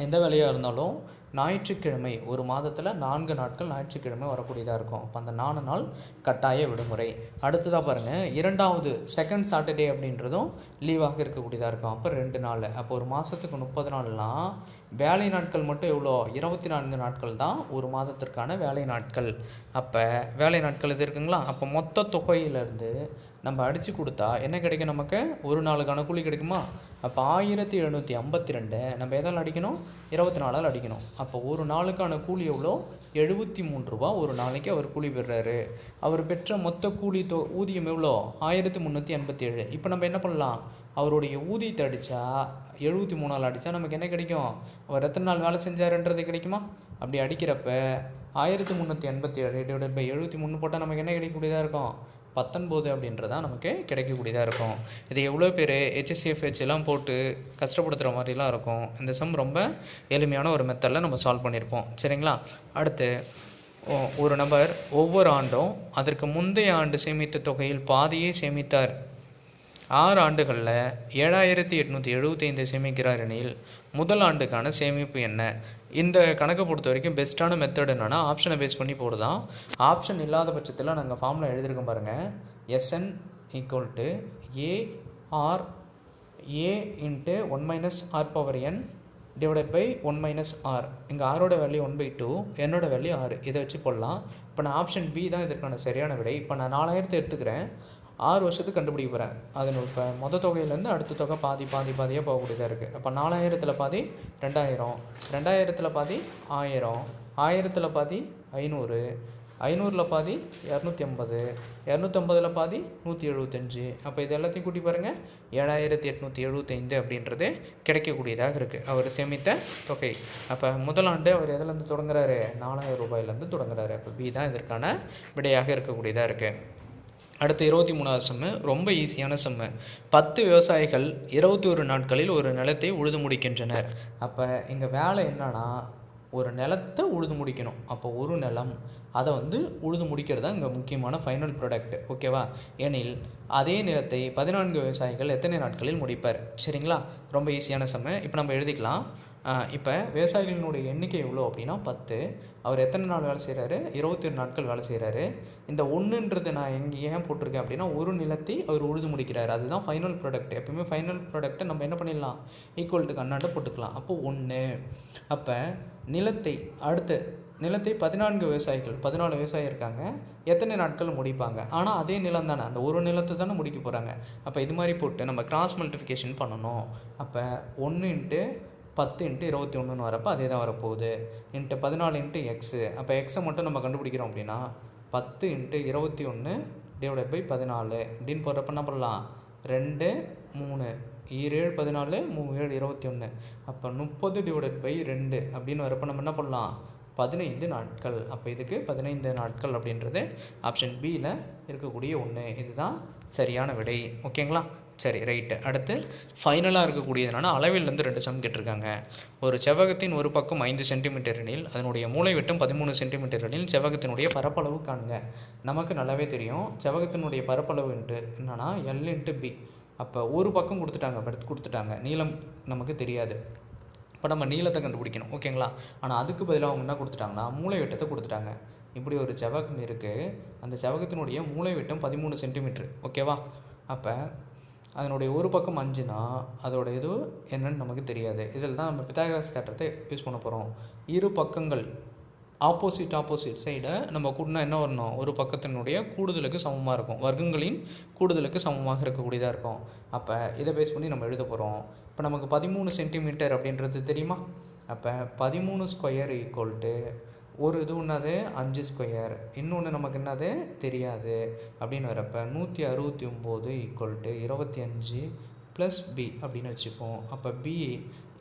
எந்த வேலையாக இருந்தாலும் ஞாயிற்றுக்கிழமை ஒரு மாதத்தில் 4 நாட்கள் ஞாயிற்றுக்கிழமை வரக்கூடியதாக இருக்கும். அப்போ அந்த 4 நாள் கட்டாய விடுமுறை. அடுத்ததாக பாருங்கள், இரண்டாவது செகண்ட் சாட்டர்டே அப்படின்றதும் லீவாக இருக்கக்கூடியதாக இருக்கும். அப்போ 2 நாள். அப்போ ஒரு மாதத்துக்கு 30 நாள்னால் வேலை நாட்கள் மட்டும் எவ்வளோ 24 நாட்கள் தான் ஒரு மாதத்திற்கான வேலை நாட்கள். அப்போ வேலை நாட்கள் இது இருக்குங்களா, அப்போ மொத்த தொகையிலேருந்து நம்ம அடித்து கொடுத்தா என்ன கிடைக்கும், நமக்கு ஒரு நாளுக்கான கூலி கிடைக்குமா. அப்போ 1752 நம்ம எதால் அடிக்கணும் 24 அடிக்கணும். அப்போ ஒரு நாளுக்கான கூலி எவ்வளோ 73 ரூபா ஒரு நாளைக்கு அவர் கூலி பெறுறாரு. அவர் பெற்ற மொத்த கூலி ஊதியம் எவ்வளோ 1387. இப்போ நம்ம என்ன பண்ணலாம், அவருடைய ஊதியத்தை அடித்தா 73 அடித்தா நமக்கு என்ன கிடைக்கும், அவர் எத்தனை நாள் வேலை செஞ்சாருன்றது கிடைக்குமா. அப்படி அடிக்கிறப்ப 1387 / 73 போட்டால் நமக்கு என்ன கிடைக்கக்கூடியதாக இருக்கும் 19 அப்படின்றதான் நமக்கு கிடைக்கக்கூடியதாக இருக்கும். இது எவ்வளோ பேர் HSCFH எல்லாம் போட்டு கஷ்டப்படுத்துகிற மாதிரிலாம் இருக்கும். இந்த சம் ரொம்ப எளிமையான ஒரு மெத்தடில் நம்ம சால்வ் பண்ணியிருப்போம். சரிங்களா. அடுத்து ஒரு நபர் ஒவ்வொரு ஆண்டும் அதற்கு முந்தைய ஆண்டு சேமித்த தொகையில் பாதியை சேமித்தார். 6 ஆண்டுகளில் 7875 சேமிக்கிறார் எனில் முதல் ஆண்டுக்கான சேமிப்பு என்ன. இந்த கணக்கை பொறுத்த வரைக்கும் பெஸ்ட்டான மெத்தட் என்னென்னா ஆப்ஷனை பேஸ் பண்ணி போடுதான். ஆப்ஷன் இல்லாத பட்சத்தில் நாங்கள் ஃபார்மில் எழுதியிருக்கோம் பாருங்கள். SN = AR A × 1 - R/n / 1 - R. இங்கே ஆரோட வேல்யூ 1/2, என்னோட வேல்யூ 6. இதை வச்சு போடலாம். இப்போ நான் ஆப்ஷன் பி தான் இதற்கான சரியான விடை. இப்போ நான் 4000 எடுத்துக்கிறேன், 6 வருஷத்துக்கு கண்டுபிடிக்க போகிறேன். அது இப்போ மொதல் தொகையிலேருந்து அடுத்த தொகை பாதியாக போகக்கூடியதாக இருக்குது. அப்போ 4000 பாதி 2000, 2000 பாதி 1000, 1000 பாதி 500, 500 பாதி 250, 250 பாதி 175. அப்போ இது எல்லாத்தையும் கூட்டி பாருங்கள் 7875 அப்படின்றது கிடைக்கக்கூடியதாக இருக்குது அவர் சேமித்த தொகை. அப்போ முதல் ஆண்டு அவர் எதுலேருந்து தொடங்குறாரு 4000 ரூபாயிலேருந்து தொடங்குறாரு. அப்போ பி தான் இதற்கான விடையாக இருக்கக்கூடியதாக இருக்குது. அடுத்து 23வது சம்மு ரொம்ப ஈஸியான சம்மு. 10 விவசாயிகள் 21 நாட்களில் ஒரு நிலத்தை உழுது முடிக்கின்றனர். அப்போ இங்கே வேலை என்னன்னா ஒரு நிலத்தை உழுது முடிக்கணும். அப்போ ஒரு நிலம் அதை உழுது முடிக்கிறது தான் இங்கே முக்கியமான ஃபைனல் ப்ராடக்ட். ஓகேவா. ஏனில் அதே நிலத்தை 14 விவசாயிகள் எத்தனை நாட்களில் முடிப்பார். சரிங்களா. ரொம்ப ஈஸியான சம்மு. இப்போ நம்ம எழுதிக்கலாம். இப்போ விவசாயிகளினுடைய எண்ணிக்கை எவ்வளோ அப்படின்னா 10. அவர் எத்தனை நாள் வேலை செய்கிறாரு 21 நாட்கள் வேலை செய்கிறாரு. இந்த 1ன்றது நான் எங்கே ஏன் போட்டிருக்கேன் அப்படின்னா ஒரு நிலத்தை அவர் உழுது முடிக்கிறார், அதுதான் ஃபைனல் ப்ராடக்ட். எப்பவுமே ஃபைனல் ப்ராடக்ட்டை நம்ம என்ன பண்ணிடலாம் ஈக்குவல் கண்ணாண்ட போட்டுக்கலாம். அப்போ 1. அப்போ நிலத்தை 14 விவசாயிகள் 14 விவசாயி இருக்காங்க, எத்தனை நாட்கள் முடிப்பாங்க. ஆனால் அதே நிலம் தானே, அந்த ஒரு நிலத்தை தானே முடிக்க போகிறாங்க. அப்போ இது மாதிரி போட்டு நம்ம கிராஸ் மல்டிஃபிகேஷன் பண்ணணும். அப்போ 1 × 10 × 21 வரப்போ அதே தான் வரப்போகுது. × 14 × x. அப்போ எக்ஸை மட்டும் நம்ம கண்டுபிடிக்கிறோம் அப்படின்னா 10 × 21 / 14 அப்படின்னு போடுறப்ப என்ன பண்ணலாம் 2 3 7 14 3 7 21. அப்போ 30/2 அப்படின்னு வரப்போ நம்ம என்ன பண்ணலாம் 15 நாட்கள். அப்போ இதுக்கு 15 நாட்கள் அப்படின்றது ஆப்ஷன் பியில் இருக்கக்கூடிய 1. இதுதான் சரியான விடை. ஓகேங்களா. சரி, ரைட்டு. அடுத்து ஃபைனலாக இருக்கக்கூடியதுனால அளவிலேருந்து 2 சம் கேட்டிருக்காங்க. ஒரு செவ்வகத்தின் ஒரு பக்கம் 5 சென்டிமீட்டர் எனில் அதனுடைய மூலை விட்டம் 13 சென்டிமீட்டர் எனில் செவ்வகத்தினுடைய பரப்பளவு காணுங்க. நமக்கு நல்லாவே தெரியும் செவ்வகத்தினுடைய பரப்பளவு என்னன்னா L × B. அப்போ ஒரு பக்கம் கொடுத்துட்டாங்க, நீளம் நமக்கு தெரியாது. இப்போ நம்ம நீளத்தை கண்டுபிடிக்கணும். ஓகேங்களா. ஆனால் அதுக்கு பதிலாக அவங்க என்ன கொடுத்துட்டாங்கன்னா மூலை விட்டத்தை கொடுத்துட்டாங்க. இப்படி ஒரு செவ்வகம் இருக்குது, அந்த செவ்வகத்தினுடைய மூலை விட்டம் 13 சென்டிமீட்டர். ஓகேவா. அப்போ அதனுடைய ஒரு பக்கம் 5னா அதோட இது என்னன்னு நமக்கு தெரியாது. இதில் தான் நம்ம பித்தாகரஸ் தேற்றத்தை யூஸ் பண்ண போகிறோம். இரு பக்கங்கள் ஆப்போசிட் சைடை நம்ம கூட்டினா என்ன வரணும், ஒரு பக்கத்தினுடைய கூடுதலுக்கு சமமாக இருக்கும், வர்க்கங்களின் கூடுதலுக்கு சமமாக இருக்கக்கூடியதாக இருக்கும். அப்போ இதை பேஸ் பண்ணி நம்ம எழுத போகிறோம். இப்போ நமக்கு 13 சென்டிமீட்டர் அப்படின்றது தெரியுமா. அப்போ 13² = ஒரு இது என்னது 5 ஸ்கொயர், இன்னொன்று நமக்கு என்னது தெரியாது அப்படின்னு வரப்போ 169 ஈக்குவல் டு 25 ப்ளஸ் பி அப்படின்னு வச்சுப்போம். அப்போ பி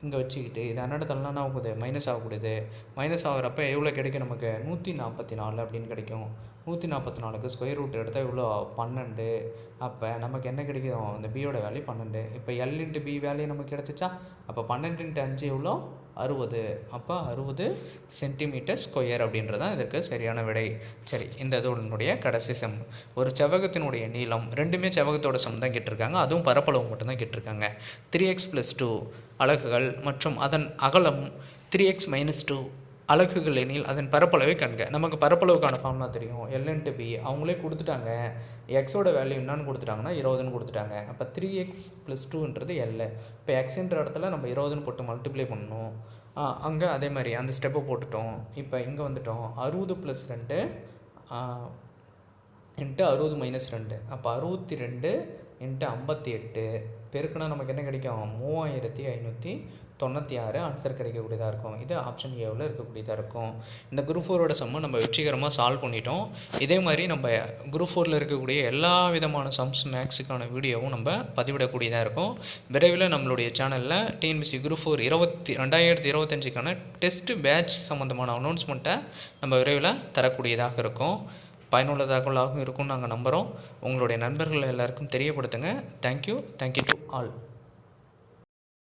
இங்கே வச்சுக்கிட்டு இது அன்னடத்தெல்லாம் என்ன ஆகுது, மைனஸ் ஆகக்கூடாது. மைனஸ் ஆகிறப்ப எவ்வளோ கிடைக்கும் நமக்கு, 144 அப்படின்னு கிடைக்கும். 144க்கு ஸ்கொயர் ரூட் எடுத்தால் எவ்வளோ, 12. அப்போ நமக்கு என்ன கிடைக்கும், இந்த பியோட வேல்யூ 12. இப்போ எல் இன்ட்டு பி வேல்யூ நமக்கு கிடச்சிச்சா. அப்போ 12 × 5 எவ்வளோ, 60. அப்போ 60 சென்டிமீட்டர் ஸ்கொயர் அப்படின்றதான் இதற்கு சரியான விடை. சரி, இந்த இதனுடைய கடைசி சம். ஒரு செவ்வகத்தினுடைய நீளம், ரெண்டுமே செவ்வகத்தோட சம் தான் கேட்டிருக்காங்க, அதுவும் பரப்பளவு மட்டும்தான் கேட்டிருக்காங்க. 3x + 2 அலகுகள் மற்றும் அதன் அகலம் 3x - 2 அலகுகள் எனில் அதன் பரப்பளவை கண்க. நமக்கு பரப்பளவுக்கான ஃபார்முலா தெரியும், எல் இன்ட்டு பி. அவங்களே கொடுத்துட்டாங்க, எக்ஸோட வேல்யூ என்னன்னு கொடுத்துட்டாங்கன்னா 20ன்னு கொடுத்துட்டாங்க. அப்போ 3x + 2ன்றது எல். இப்போ எக்ஸுன்ற இடத்துல நம்ம 20ன்னு போட்டு மல்டிப்ளை பண்ணணும். அங்கே அதே மாதிரி அந்த ஸ்டெப்பை போட்டுட்டோம். இப்போ இங்கே வந்துட்டோம், 60 + 2 × 60 - 2. அப்போ 62 × 58 பெருக்குனா நமக்கு என்ன கிடைக்கும், 3596 ஆன்சர் கிடைக்கக்கூடியதாக இருக்கும். இது ஆப்ஷன் ஏவில் இருக்கக்கூடியதாக இருக்கும். இந்த குரூப் 4ஓட சம்மை நம்ம வெற்றிகரமாக சால்வ் பண்ணிட்டோம். இதே மாதிரி நம்ம குரூப் 4ல் இருக்கக்கூடிய எல்லா விதமான சம்ஸ் மேக்ஸுக்கான வீடியோவும் நம்ம பதிவிடக்கூடியதாக இருக்கும். விரைவில் நம்மளுடைய சேனலில் டிஎன்பிஎஸ்சி குரூப் 4 2025க்கான டெஸ்ட்டு பேட்ச் சம்மந்தமான அனௌன்ஸ்மெண்ட்டை நம்ம விரைவில் தரக்கூடியதாக இருக்கும். பயனுள்ள தகவலாகவும் இருக்கும்னு நாங்கள் நம்புகிறோம். உங்களுடைய நண்பர்கள் எல்லாருக்கும் தெரியப்படுத்துங்க. Thank you to all.